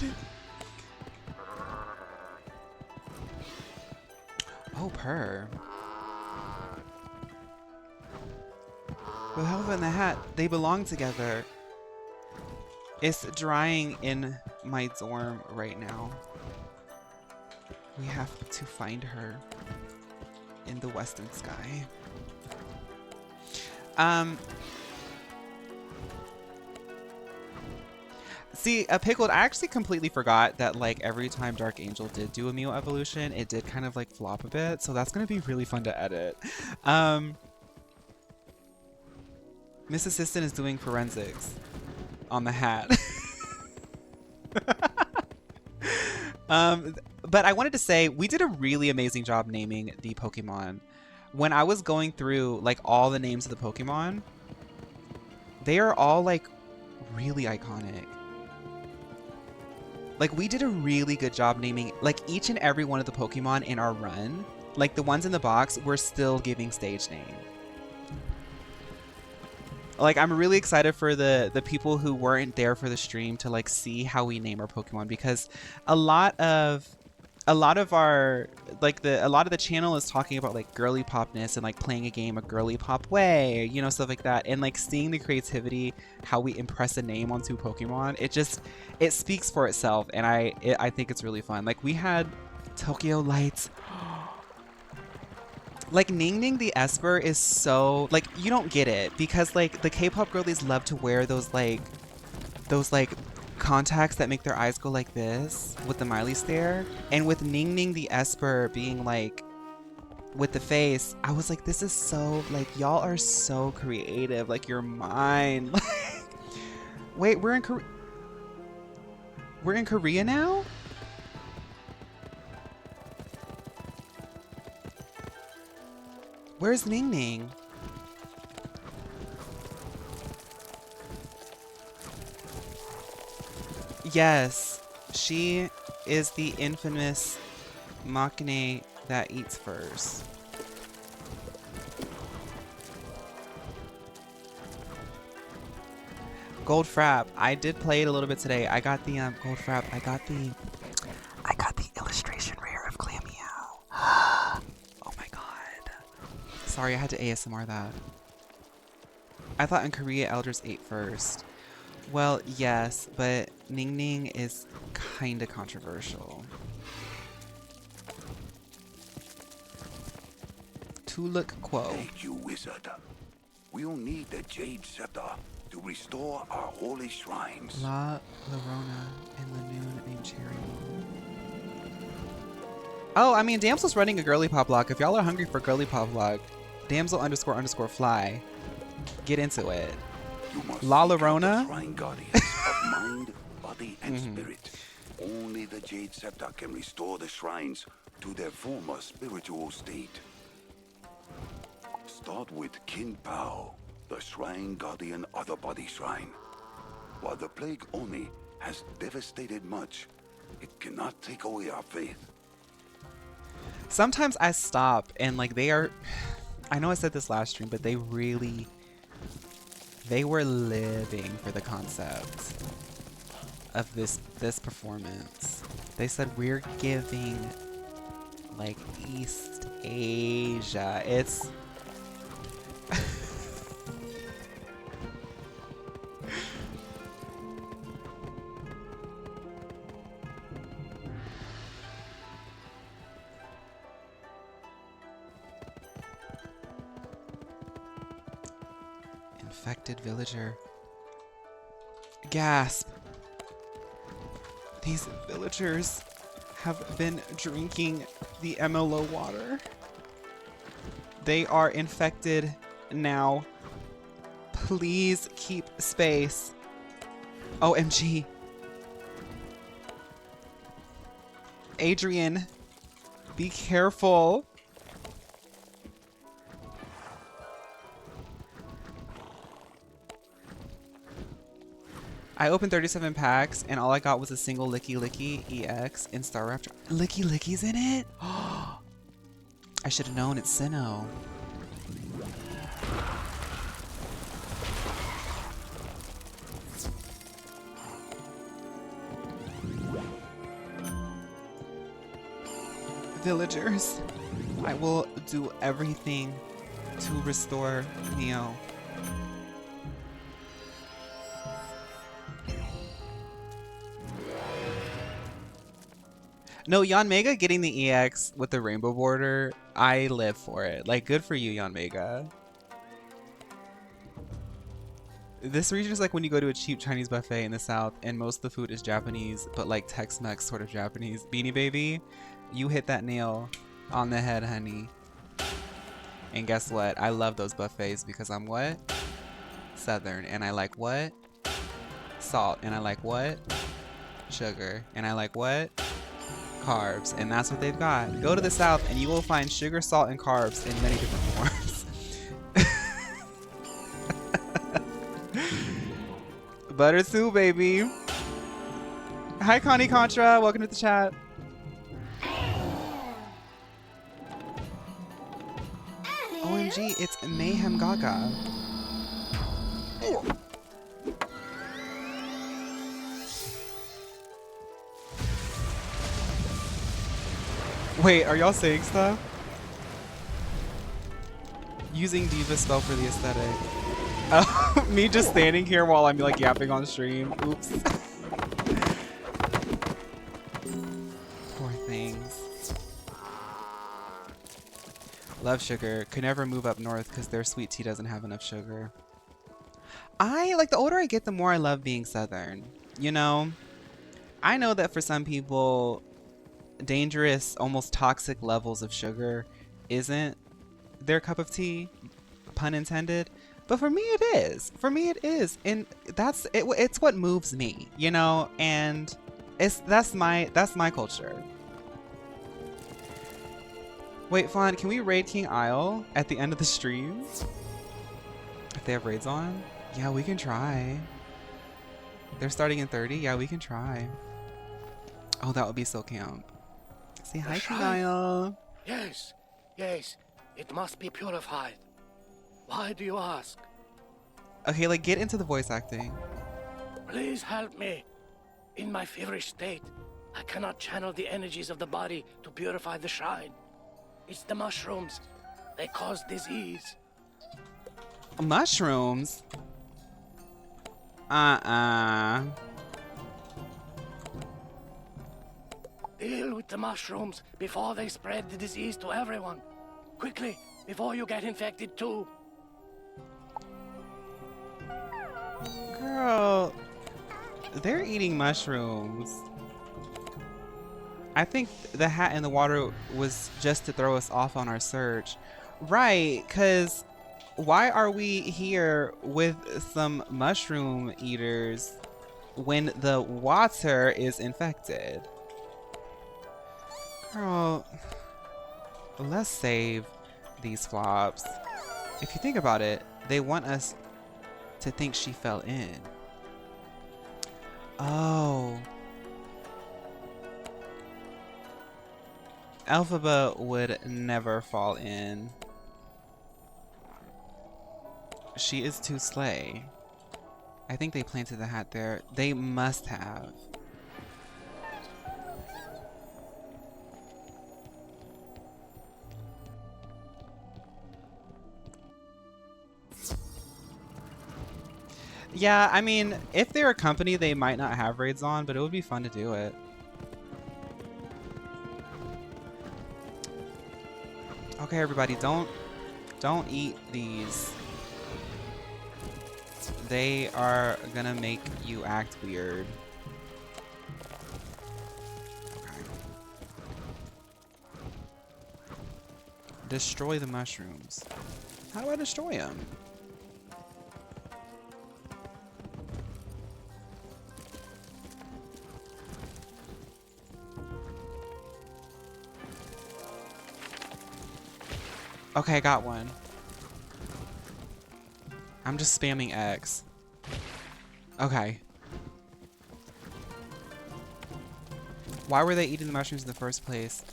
Oh, purr. With Helva and the Hat, they belong together. It's drying in my dorm right now. We have to find her in the western sky. See, Pickled, I actually completely forgot that like every time Dark Angel did do a Mio evolution, it did kind of like flop a bit. So that's gonna be really fun to edit. Miss Assistant is doing forensics on the hat. But I wanted to say we did a really amazing job naming the Pokemon. When I was going through like all the names of the Pokemon, they are all like really iconic. Like we did a really good job naming like each and every one of the Pokemon in our run. Like the ones in the box, we're still giving stage name. Like I'm really excited for the people who weren't there for the stream to like see how we name our Pokemon, because a lot of our like a lot of the channel is talking about like girly popness and like playing a game a girly pop way, you know, stuff like that, and like seeing the creativity, how we impress a name onto Pokemon, it speaks for itself, and I think it's really fun. Like we had Tokyo Lights. Like Ning Ning the Esper is so like you don't get it because like the K-pop girlies love to wear those like contacts that make their eyes go like this with the Miley stare, and with Ning Ning the Esper being like with the face, I was like, this is so like y'all are so creative, like your mind. Wait, we're in Korea now? Where's Ning Ning? Yes, she is the infamous Machine that eats first. Gold Frap. I did play it a little bit today. I got the Gold Frap. I got the illustration rare of Clammeow. Oh my god. Sorry, I had to ASMR that. I thought in Korea Elders ate first. Well, yes, but Ning Ning is kinda controversial. Tuluk Quo. Thank you, Wizard. We'll need the Jade Scepter to restore our holy shrines. La Llorona and the noon named Cherry. Oh, I mean, Damsel's running a girly pop block. If y'all are hungry for girly pop block, Damsel__fly. Get into it. You must La seek out Llorona? the Shrine Guardians of mind, body, and spirit. Only the Jade Scepter can restore the shrines to their former spiritual state. Start with Kin Pao, the Shrine Guardian Other Body Shrine. While the Plague Oni has devastated much, it cannot take away our faith. Sometimes I stop and like they are, I know I said this last stream, but they were living for the concept of this performance. They said we're giving like East Asia. It's infected villager. Gasp. These villagers have been drinking the MLO water. They are infected now. Please keep space. OMG. Adrian, be careful. I opened 37 packs and all I got was a single Licky Licky EX in Star Raptor. Licky Licky's in it? I should have known it's Sinnoh. Villagers, I will do everything to restore Mio. No, Yanmega getting the EX with the rainbow border, I live for it. Like, good for you, Yanmega. This region is like when you go to a cheap Chinese buffet in the south and most of the food is Japanese, but like Tex-Mex sort of Japanese. Beanie Baby, you hit that nail on the head, honey. And guess what? I love those buffets because I'm what? Southern. And I like what? Salt. And I like what? Sugar. And I like what? Carbs. And that's what they've got. Go to the south and you will find sugar, salt, and carbs in many different forms. Butter soup, baby. Hi, Connie Contra. Welcome to the chat. OMG, it's Mayhem Gaga. Wait, are y'all saying stuff? Using Diva spell for the aesthetic. Me just standing here while I'm like yapping on stream. Oops. Poor things. Love sugar. Could never move up north because their sweet tea doesn't have enough sugar. The older I get, the more I love being southern. You know? I know that for some people, dangerous, almost toxic levels of sugar isn't their cup of tea, pun intended. But for me it is. For me it is. And that's it, it's what moves me, you know? And that's my culture. Wait, Phaun, can we raid King Isle at the end of the stream? If they have raids on? Yeah, we can try. They're starting in 30? Yeah, we can try. Oh, that would be so camp. Say hi, King Isle. Yes, yes. It must be purified. Why do you ask? Okay, like, get into the voice acting. Please help me. In my feverish state, I cannot channel the energies of the body to purify the shrine. It's the mushrooms. They cause disease. Mushrooms? Deal with the mushrooms before they spread the disease to everyone. Quickly, before you get infected too. Girl, they're eating mushrooms. I think the hat in the water was just to throw us off on our search. Right, because why are we here with some mushroom eaters when the water is infected? Girl, let's save these flops. If you think about it, they want us to think she fell in. Oh. Elphaba would never fall in. She is too slay. I think they planted the hat there. They must have. Yeah, I mean, if they're a company, they might not have raids on, but it would be fun to do it. Okay, everybody, don't eat these. They are gonna make you act weird. Okay. Destroy the mushrooms. How do I destroy them? Okay, I got one. I'm just spamming X. Okay. Why were they eating the mushrooms in the first place?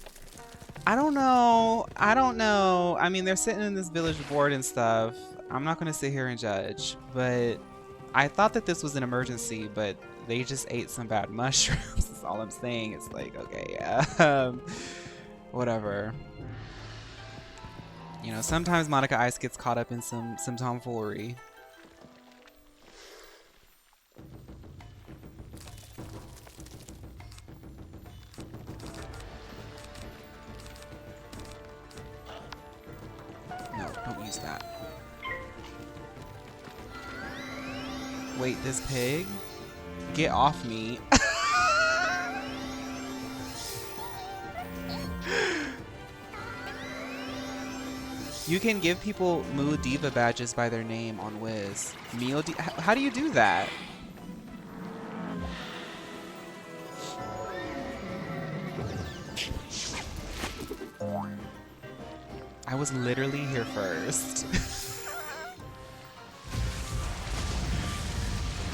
I don't know. I don't know. I mean, they're sitting in this village board and stuff. I'm not going to sit here and judge, but I thought that this was an emergency, but they just ate some bad mushrooms. That's all I'm saying. It's like, okay, yeah. Whatever. You know, sometimes Monica Ice gets caught up in some tomfoolery. No, don't use that. Wait, this pig? Get off me. You can give people Moo Diva badges by their name on Wiz. How do you do that? I was literally here first.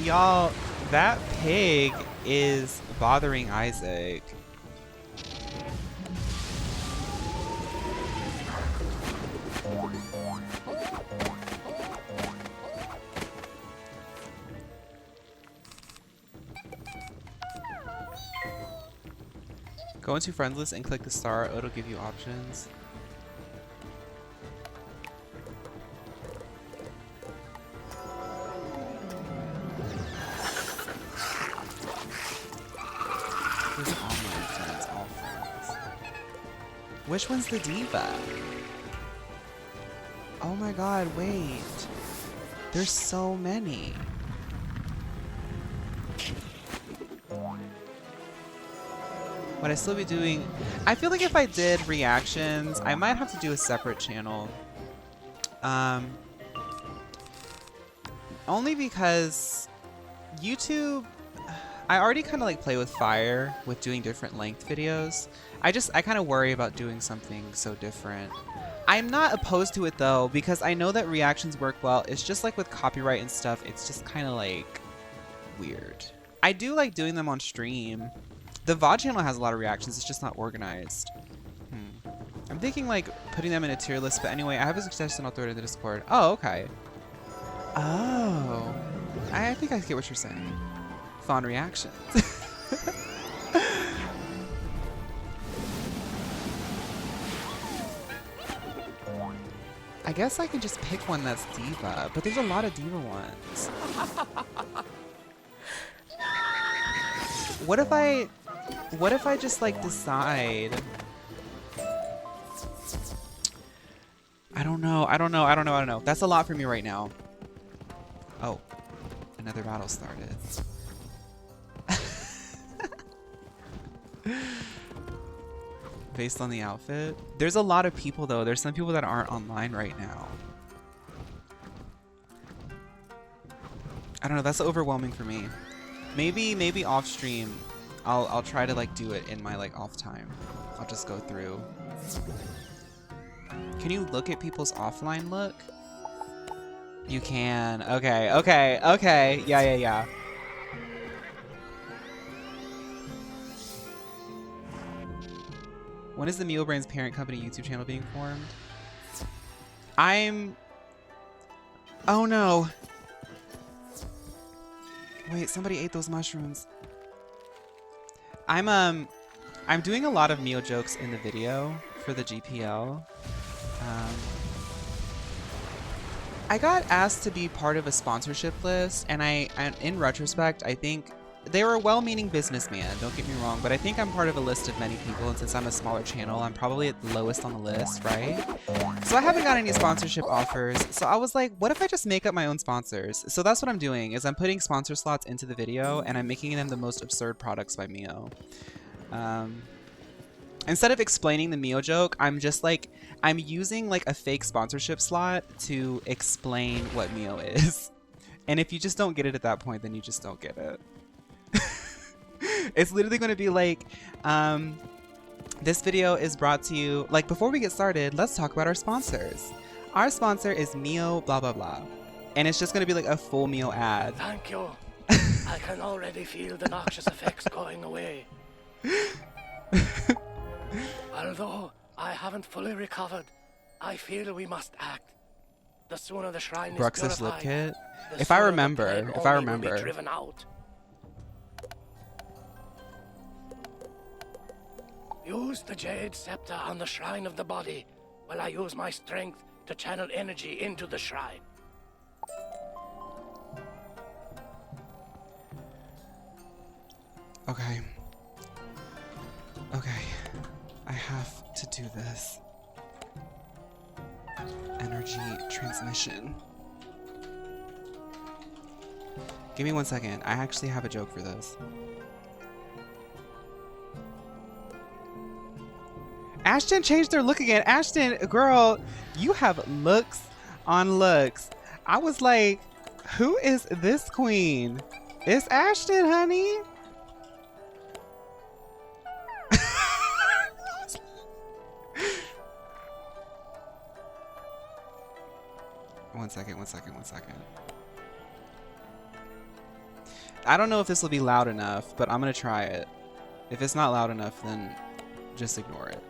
Y'all, that pig is bothering Isaac. Go into friends list and click the star. It'll give you options. There's online friends, all friends. Which one's the diva? Oh my god, wait. There's so many. Would I still be doing... I feel like if I did reactions, I might have to do a separate channel. Only because YouTube... I already kind of like play with fire with doing different length videos. I kind of worry about doing something so different. I'm not opposed to it though, because I know that reactions work well. It's just like with copyright and stuff, it's just kind of like weird. I do like doing them on stream. The VOD channel has a lot of reactions, it's just not organized. I'm thinking like putting them in a tier list, but anyway, I have a suggestion, I'll throw it in the Discord. Oh, okay. Oh. I think I get what you're saying. Phaun reactions. I guess I can just pick one that's diva, but there's a lot of diva ones. What if I just like decide? I don't know. That's a lot for me right now. Oh, another battle started. Based on the outfit. There's a lot of people though. There's some people that aren't online right now. I don't know, that's overwhelming for me. Maybe off stream I'll try to like do it in my like off time. I'll just go through. Can you look at people's offline look? You can. Okay. Yeah. When is the Mio Brain's parent company YouTube channel being formed? Oh no. Wait, somebody ate those mushrooms. I'm doing a lot of Mio jokes in the video for the GPL. I got asked to be part of a sponsorship list, and in retrospect, I think they were a well-meaning businessman, don't get me wrong, but I think I'm part of a list of many people, and since I'm a smaller channel, I'm probably at the lowest on the list, right? So I haven't got any sponsorship offers, so I was like, what if I just make up my own sponsors? So that's what I'm doing, is I'm putting sponsor slots into the video, and I'm making them the most absurd products by Mio. Instead of explaining the Mio joke, I'm just like, I'm using like a fake sponsorship slot to explain what Mio is. And if you just don't get it at that point, then you just don't get it. It's literally going to be like, this video is brought to you, like before we get started, let's talk about our sponsors. Our sponsor is Mio blah blah blah. And it's just going to be like a full Mio ad. Thank you. I can already feel the noxious effects going away. Although I haven't fully recovered, I feel we must act. The sooner the shrine is Brux's lip purified, kit. the If I sooner the remember, plague if I only will be remember. driven out. Use the jade scepter on the shrine of the body while I use my strength to channel energy into the shrine. Okay. Okay. I have to do this. Energy transmission. Give me 1 second. I actually have a joke for this. Ashton changed her look again. Ashton, girl, you have looks on looks. I was like, who is this queen? It's Ashton, honey. One second. I don't know if this will be loud enough, but I'm gonna try it. If it's not loud enough, then just ignore it.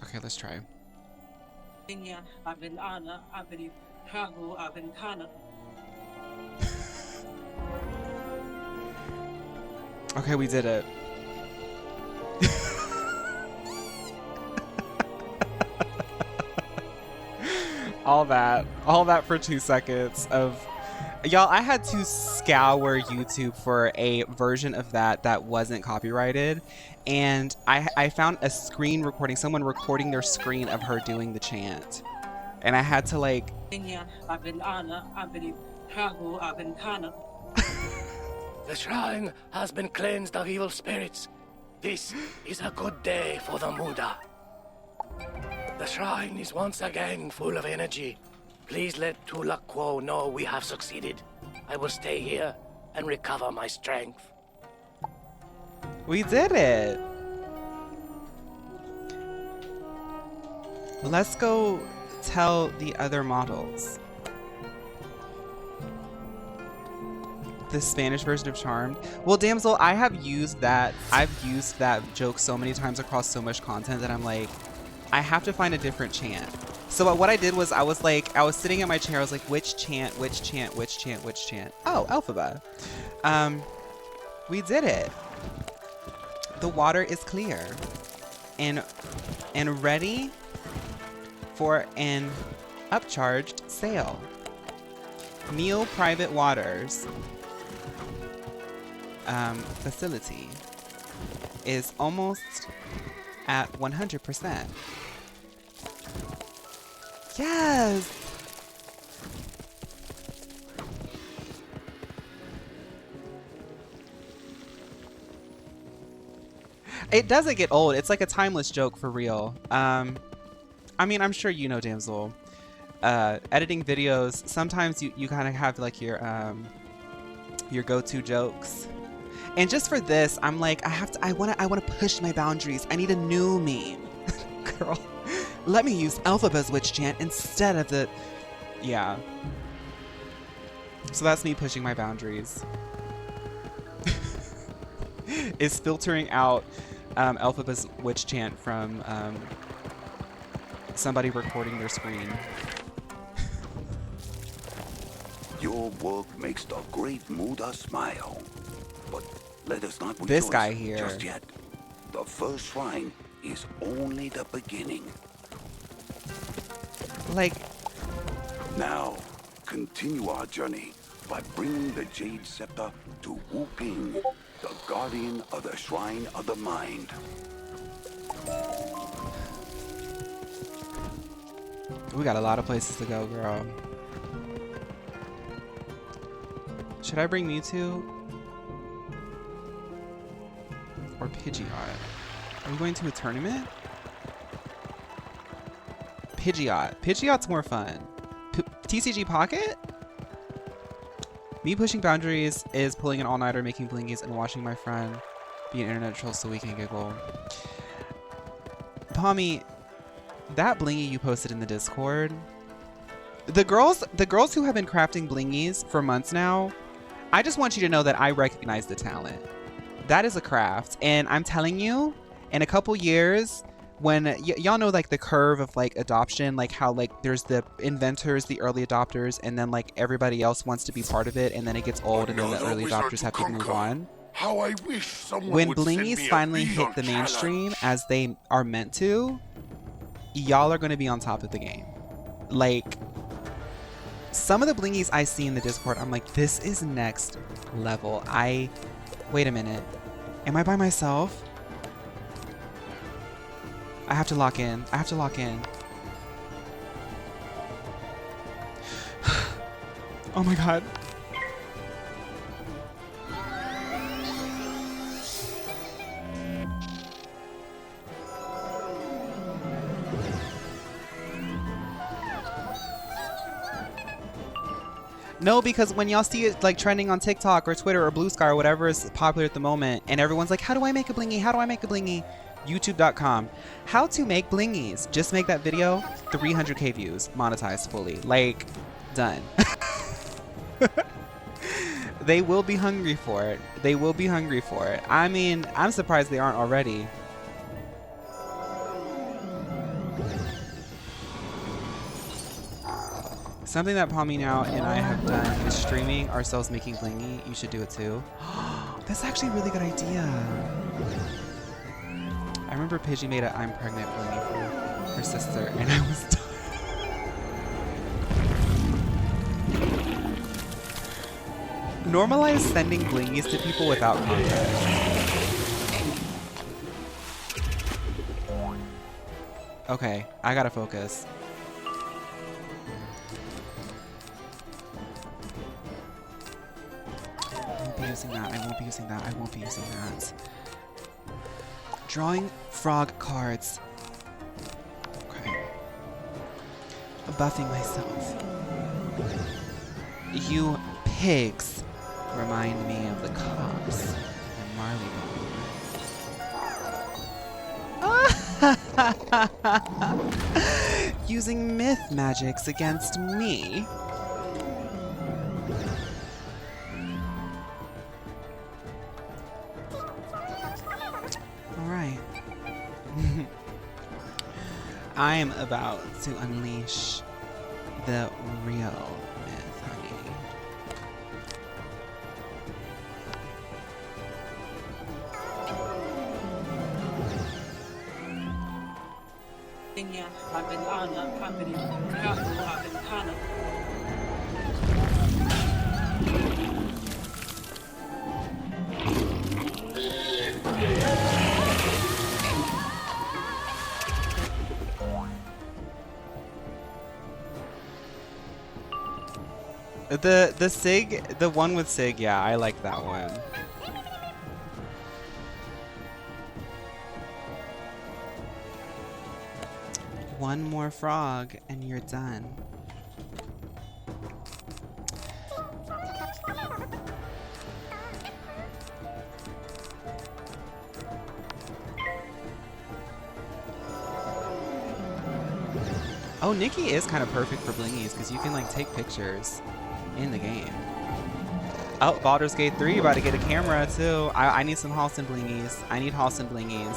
Okay, let's try. Okay, we did it. all that for 2 seconds of y'all. I had to scour YouTube for a version of that wasn't copyrighted, and I found a screen recording, someone recording their screen of her doing the chant, and I had to like The shrine has been cleansed of evil spirits. This is a good day for the Muda. The shrine is once again full of energy. Please let Tulakwo know we have succeeded. I will stay here and recover my strength. we did it. Let's go tell the other models. The Spanish version of Charmed. Well, damsel, I've used that joke so many times across so much content that I'm like, I have to find a different chant. So what I did was I was sitting in my chair, I was like, which chant? Oh, Alphaba. We did it. The water is clear and ready for an upcharged sail. Mio Private Waters facility is almost at 100%. Yes! It doesn't get old. It's like a timeless joke for real. I mean, I'm sure you know, damsel. Editing videos, sometimes you kind of have like your go-to jokes. And just for this, I'm like, I want to push my boundaries. I need a new meme. Girl, let me use Alphaba's witch chant instead of the... Yeah. So that's me pushing my boundaries. Is filtering out Alphaba's witch chant from somebody recording their screen. Your work makes the great Muda smile. But let us not This rejoice guy here. just yet. The first shrine is only the beginning. Like, now, continue our journey by bringing the Jade Scepter to Wu Ping, the guardian of the Shrine of the Mind. we got a lot of places to go, girl. Should I bring Mewtwo? Or Pidgeot? Are we going to a tournament? Pidgeot. Pidgeot's more fun. TCG Pocket? Me pushing boundaries is pulling an all-nighter, making blingies, and watching my friend be an internet troll so we can giggle. Pommy, that blingy you posted in the Discord, the girls who have been crafting blingies for months now, I just want you to know that I recognize the talent. That is a craft, and I'm telling you, in a couple years, when y'all know like the curve of like adoption, like how like there's the inventors, the early adopters, and then like everybody else wants to be part of it, and then it gets old, and then the early adopters have to move on. How I wish someone When would send blingies me a finally Beyond hit the mainstream challenge. as they are meant to, y'all are going to be on top of the game. Like, some of the blingies I see in the Discord, I'm like, this is next level. Wait a minute. Am I by myself? I have to lock in. I have to lock in. Oh my god. No, because when y'all see it like trending on TikTok or Twitter or Blue Sky or whatever is popular at the moment, and everyone's like, how do I make a blingy? How do I make a blingy? YouTube.com. How to make blingies. Just make that video, 300k views, monetized fully. Like, done. They will be hungry for it. They will be hungry for it. I mean, I'm surprised they aren't already. Something that Palmy now and I have done is streaming ourselves making blingy. You should do it too. That's actually a really good idea. I remember Pidgey made a I'm pregnant blingy for her sister, and I was done. Normalize sending blingies to people without context. Okay, I gotta focus. I won't be using that. I won't be using that. I won't be using that. Drawing frog cards. Okay. Buffing myself. You pigs remind me of the cops in Marley. Using myth magics against me. Alright. I am about to unleash the real myth, honey. The Sig, the one with Sig, yeah, I like that one. One more frog and you're done. Oh, Nikki is kind of perfect for blingies because you can like take pictures in the game. Oh, Baldur's Gate 3 about to get a camera too. I need some Halston blingies. I need Halston blingies.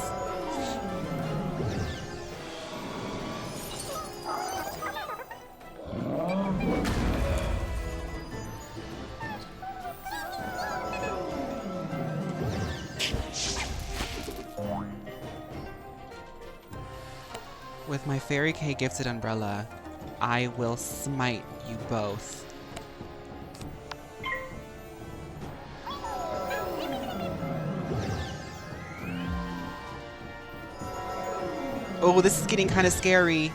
With my Fairy K gifted umbrella, I will smite you both. Oh, this is getting kind of scary.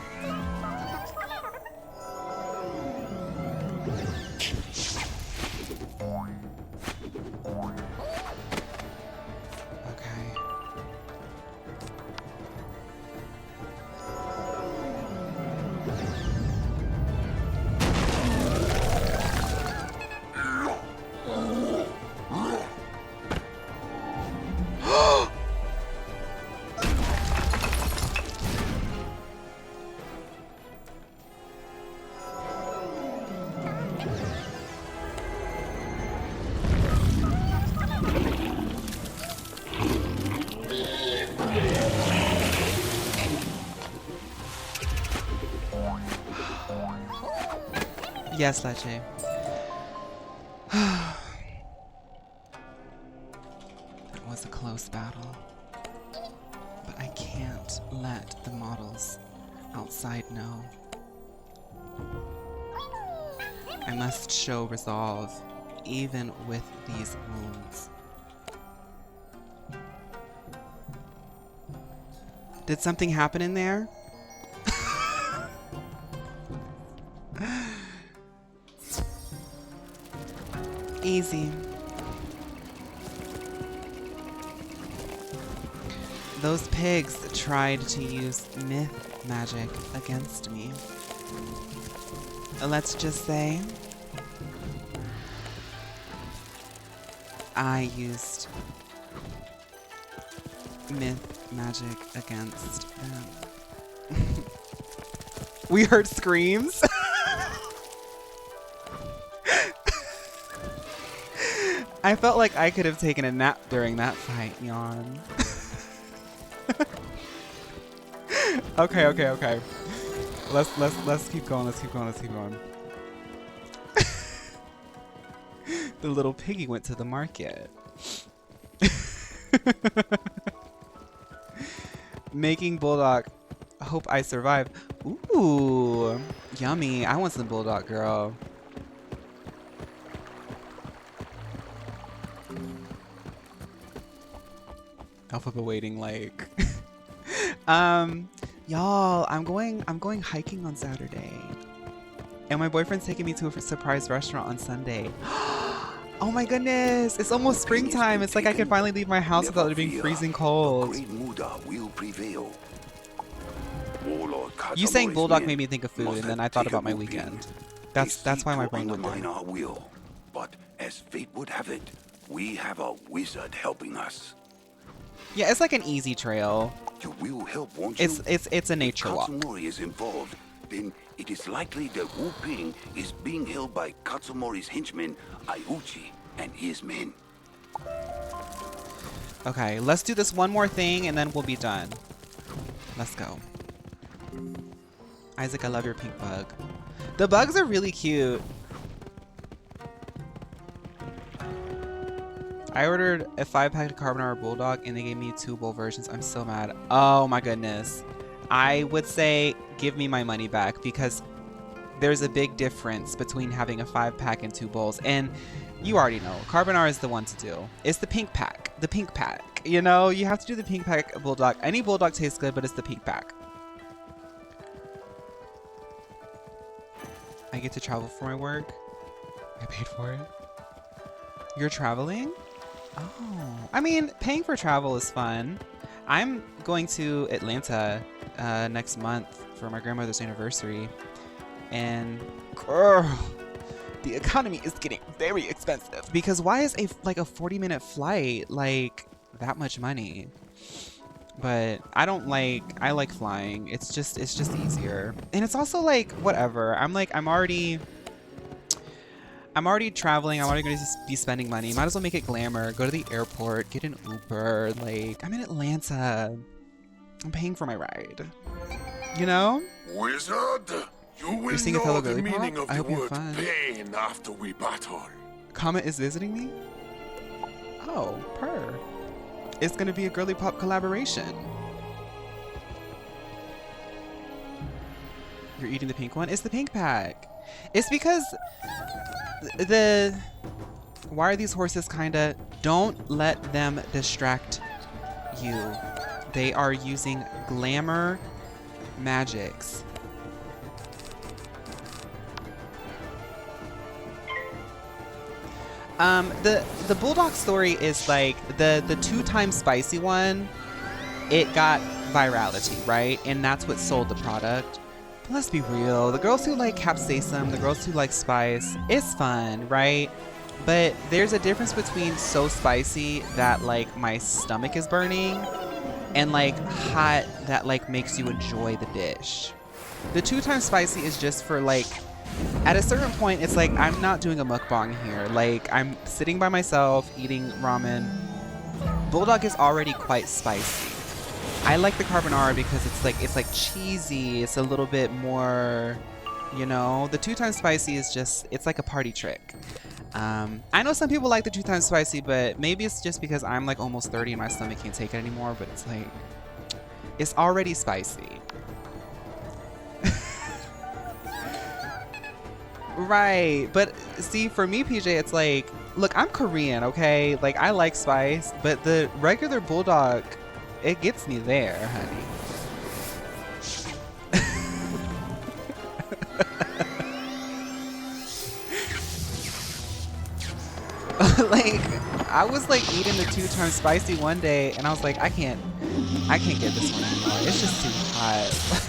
Yes, Leche. That was a close battle. But I can't let the models outside know. I must show resolve, even with these wounds. Did something happen in there? Easy. Those pigs tried to use myth magic against me. Let's just say I used myth magic against them. We heard screams. I felt like I could have taken a nap during that fight, yawn. Okay. Let's keep going, let's keep going. The little piggy went to the market. Making bulldog. Hope I survive. Ooh, yummy. I want some bulldog, girl. Alphabet waiting like y'all, I'm going hiking on Saturday. And my boyfriend's taking me to a surprise restaurant on Sunday. Oh my goodness, it's almost springtime. It's like I can finally leave my house without it being freezing cold. You saying bulldog made me think of food, and then I thought about my weekend. That's why my brain went there. But as fate would have it, we have a wizard helping us. Yeah, it's like an easy trail. You will help, won't you? It's a nature walk. If Katsumori is involved, then it is likely that Wu Ping is being held by Katsumori's henchman, Aiuchi, and his men. Okay, let's do this one more thing and then we'll be done. Let's go. Isaac, I love your pink bug. The bugs are really cute. I ordered a 5-pack of carbonara bulldog and they gave me 2 bowl versions. I'm so mad. Oh my goodness. I would say give me my money back because there's a big difference between having a 5-pack and 2 bowls. And you already know, carbonara is the one to do. It's the pink pack. The pink pack. You know, you have to do the pink pack bulldog. Any bulldog tastes good, but it's the pink pack. I get to travel for my work. I paid for it. You're traveling? Oh, I mean, paying for travel is fun. I'm going to Atlanta next month for my grandmother's anniversary. And girl, the economy is getting very expensive. Because why is a 40-minute flight like that much money? But I like flying. It's just easier. And it's also like whatever. I'm already traveling. I'm already going to be spending money. Might as well make it glamour. Go to the airport, get an Uber. Like, I'm in Atlanta. I'm paying for my ride. You know? Wizard, you will seeing a know fellow the Girly meaning Pop? of I the hope you're word fun. pain after we battle. Comet is visiting me? Oh, purr. It's going to be a Girly Pop collaboration. You're eating the pink one? It's the pink pack. It's because why are these horses kinda... Don't let them distract you. They are using glamour magics. The bulldog story is like the 2x spicy one. It got virality, right? And that's what sold the product. But let's be real, the girls who like capsaicin, the girls who like spice, it's fun, right? But there's a difference between so spicy that like my stomach is burning and like hot that like makes you enjoy the dish. The 2x spicy is just for like, at a certain point, it's like I'm not doing a mukbang here. Like I'm sitting by myself eating ramen. Bulldog is already quite spicy. I like the carbonara because it's like cheesy. It's a little bit more, you know. The 2x spicy is just, it's like a party trick. I know some people like the 2x spicy, but maybe it's just because I'm like almost 30 and my stomach can't take it anymore. But it's like, it's already spicy. Right, but see, for me, PJ, it's like, look, I'm Korean, okay? Like, I like spice, but the regular bulldog, it gets me there, honey. Like, I was like eating the 2x spicy one day, and I was like, I can't get this one anymore. It's just too hot.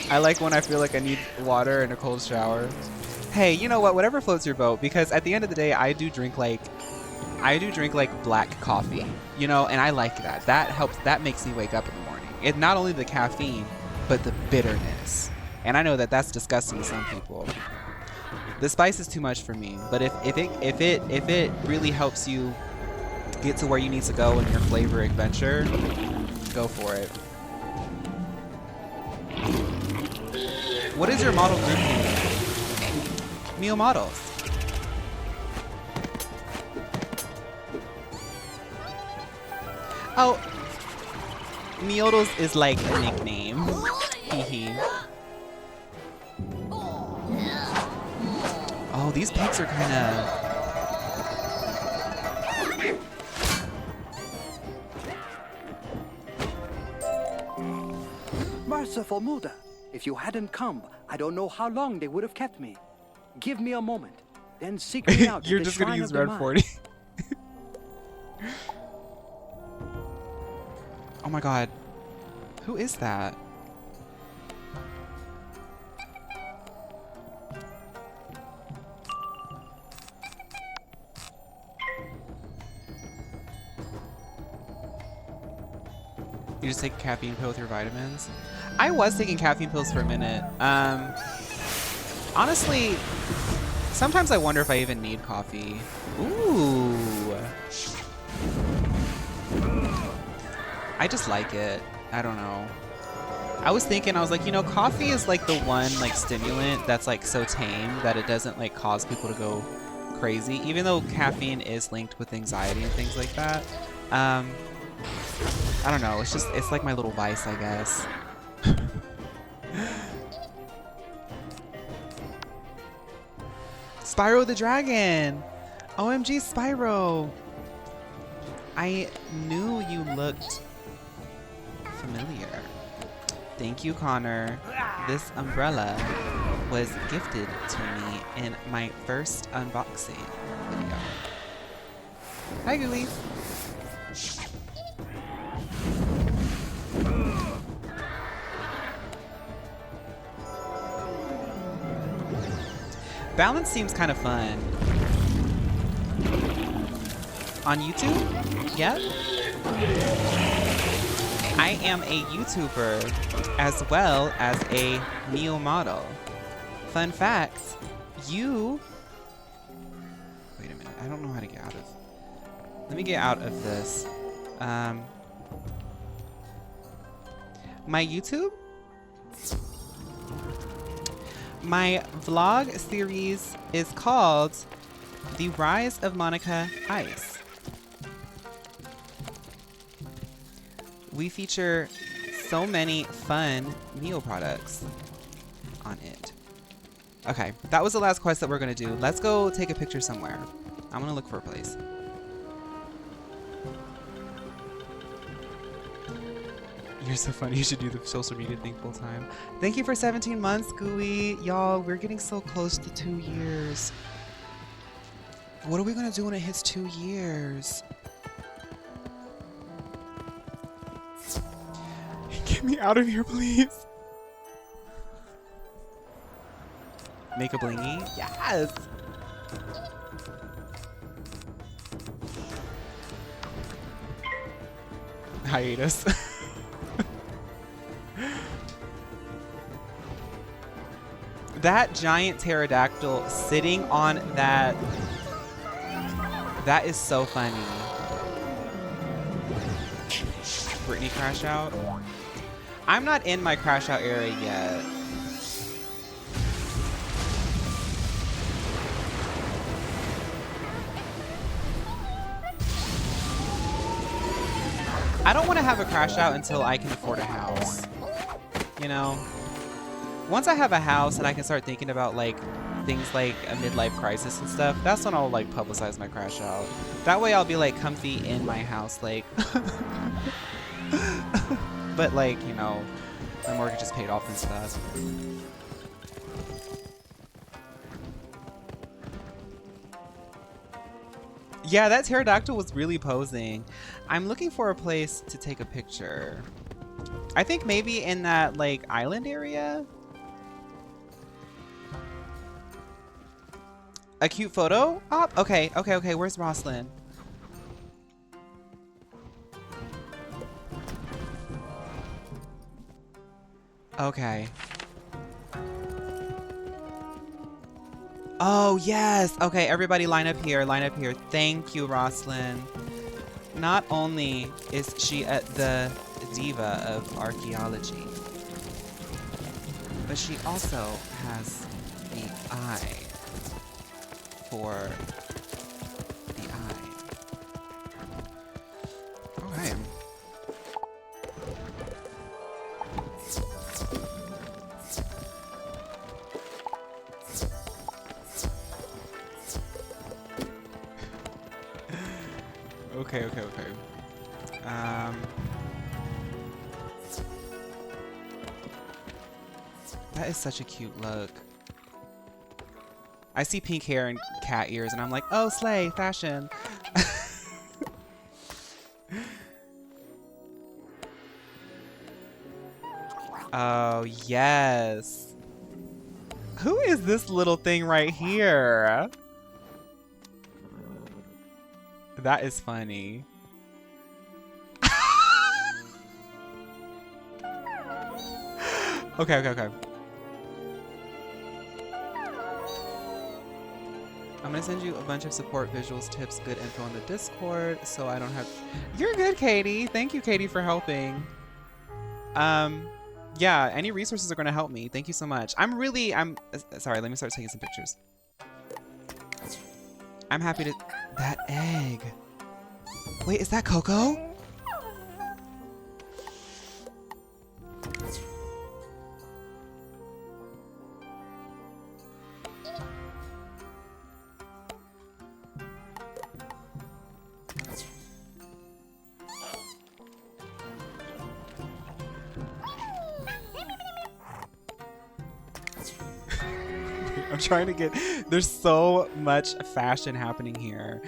I like when I feel like I need water and a cold shower. Hey, you know what? Whatever floats your boat, because at the end of the day, I do drink like black coffee, you know, and I like that. That helps. That makes me wake up in the morning. It's not only the caffeine, but the bitterness. And I know that that's disgusting to some people. The spice is too much for me. But if it really helps you get to where you need to go in your flavor adventure, go for it. What is your model group name? Mio Models. Oh, Miodels is like a nickname. Hehe. Oh, these pigs are kind of... Merciful Muda, if you hadn't come, I don't know how long they would have kept me. Give me a moment, then seek me out. You're just gonna use Red 40. Oh my god. Who is that? You just take a caffeine pill with your vitamins? I was taking caffeine pills for a minute. Honestly, sometimes I wonder if I even need coffee. Ooh. I just like it. I don't know. I was thinking, I was like, you know, coffee is like the one like stimulant that's like so tame that it doesn't like cause people to go crazy, even though caffeine is linked with anxiety and things like that. I don't know. It's like my little vice, I guess. Spyro the Dragon! OMG, Spyro! I knew you looked familiar. Thank you, Connor. This umbrella was gifted to me in my first unboxing video. Hi, Girly. Balance seems kind of fun. On YouTube? Yep. I am a YouTuber as well as a Mio model. Fun fact, wait a minute, I don't know how to get out of... Let me get out of this. My YouTube? My vlog series is called The Rise of Monica Ice. we feature so many fun Mio products on it. Okay, that was the last quest that we're gonna do. Let's go take a picture somewhere. I'm gonna look for a place. You're so funny. You should do the social media thing full time. Thank you for 17 months, Gooey. Y'all, we're getting so close to 2 years. What are we gonna do when it hits 2 years? Get me out of here, please. Make a blingy? Yes! Hiatus. That giant pterodactyl sitting on that... That is so funny. Brittany crash out? I'm not in my crash out area yet. I don't want to have a crash out until I can afford a house. You know? Once I have a house and I can start thinking about like things like a midlife crisis and stuff, that's when I'll like publicize my crash out. That way I'll be like comfy in my house, like but like, you know, my mortgage is paid off and stuff. Yeah, that pterodactyl was really posing. I'm looking for a place to take a picture. I think maybe in that like island area. A cute photo op? Okay, okay, okay. Where's Roslyn? Okay. Oh, yes. Okay, everybody line up here. Line up here. Thank you, Roslyn. Not only is she the diva of archaeology, but she also has the eye for the eye. Okay. Okay, okay, okay. That is such a cute look. I see pink hair and cat ears and I'm like, oh, slay, fashion. Oh, yes. Who is this little thing right here? That is funny. Okay, okay, okay. I'm gonna send you a bunch of support visuals, tips, good info on the Discord, so I don't have... You're good, Katie. Thank you, Katie, for helping. Yeah, any resources are gonna help me. Thank you so much. Sorry, let me start taking some pictures. I'm happy to... That egg. Wait, is that Coco? I'm trying to get... There's so much fashion happening here.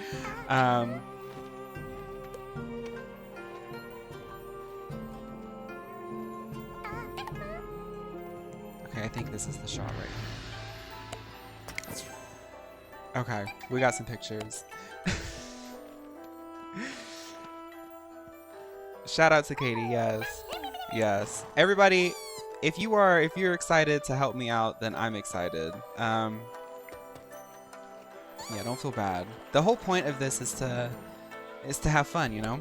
Okay, I think this is the shot right here. Okay, we got some pictures. Shout out to Katie, yes. Yes. Everybody... If you're excited to help me out, then I'm excited. Yeah, don't feel bad. The whole point of this is to have fun, you know?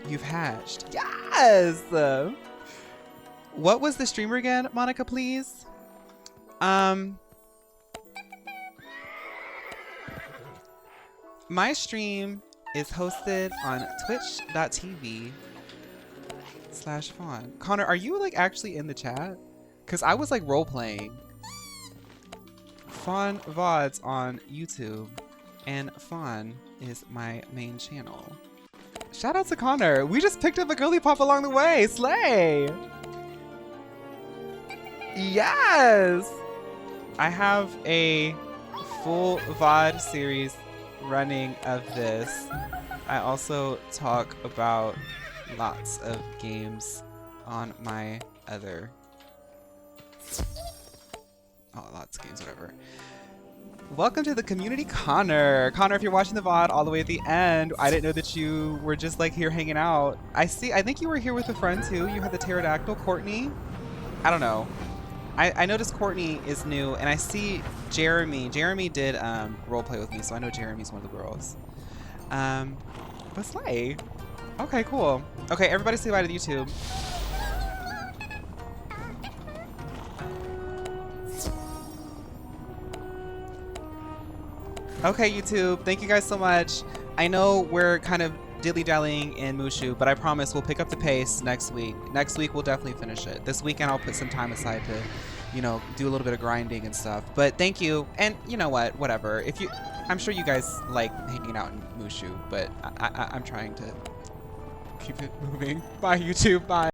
You've hatched. Yes! What was the streamer again, Monica, please? My stream is hosted on twitch.tv/phaun. Connor, are you like actually in the chat? Because I was like role playing. Phaun VODs on YouTube, and Phaun is my main channel. Shout out to Connor. We just picked up a girly pop along the way. Slay! Yes! I have a full VOD series running of this. I also talk about lots of games on my other... Oh, lots of games, whatever. Welcome to the community, Connor. Connor, if you're watching the VOD all the way at the end, I didn't know that you were just like here hanging out. I think you were here with a friend too. You had the pterodactyl, Courtney. I don't know. I noticed Courtney is new, and I see Jeremy. Jeremy did roleplay with me, so I know Jeremy's one of the girls. But slay. Okay, cool. Okay, everybody say bye to YouTube. Okay, YouTube, thank you guys so much. I know we're kind of dilly-dallying in Mooshu, but I promise we'll pick up the pace next week. Next week, we'll definitely finish it. This weekend, I'll put some time aside to, you know, do a little bit of grinding and stuff. But thank you, and you know what, whatever. I'm sure you guys like hanging out in Mooshu, but I'm trying to keep it moving. Bye, YouTube, bye.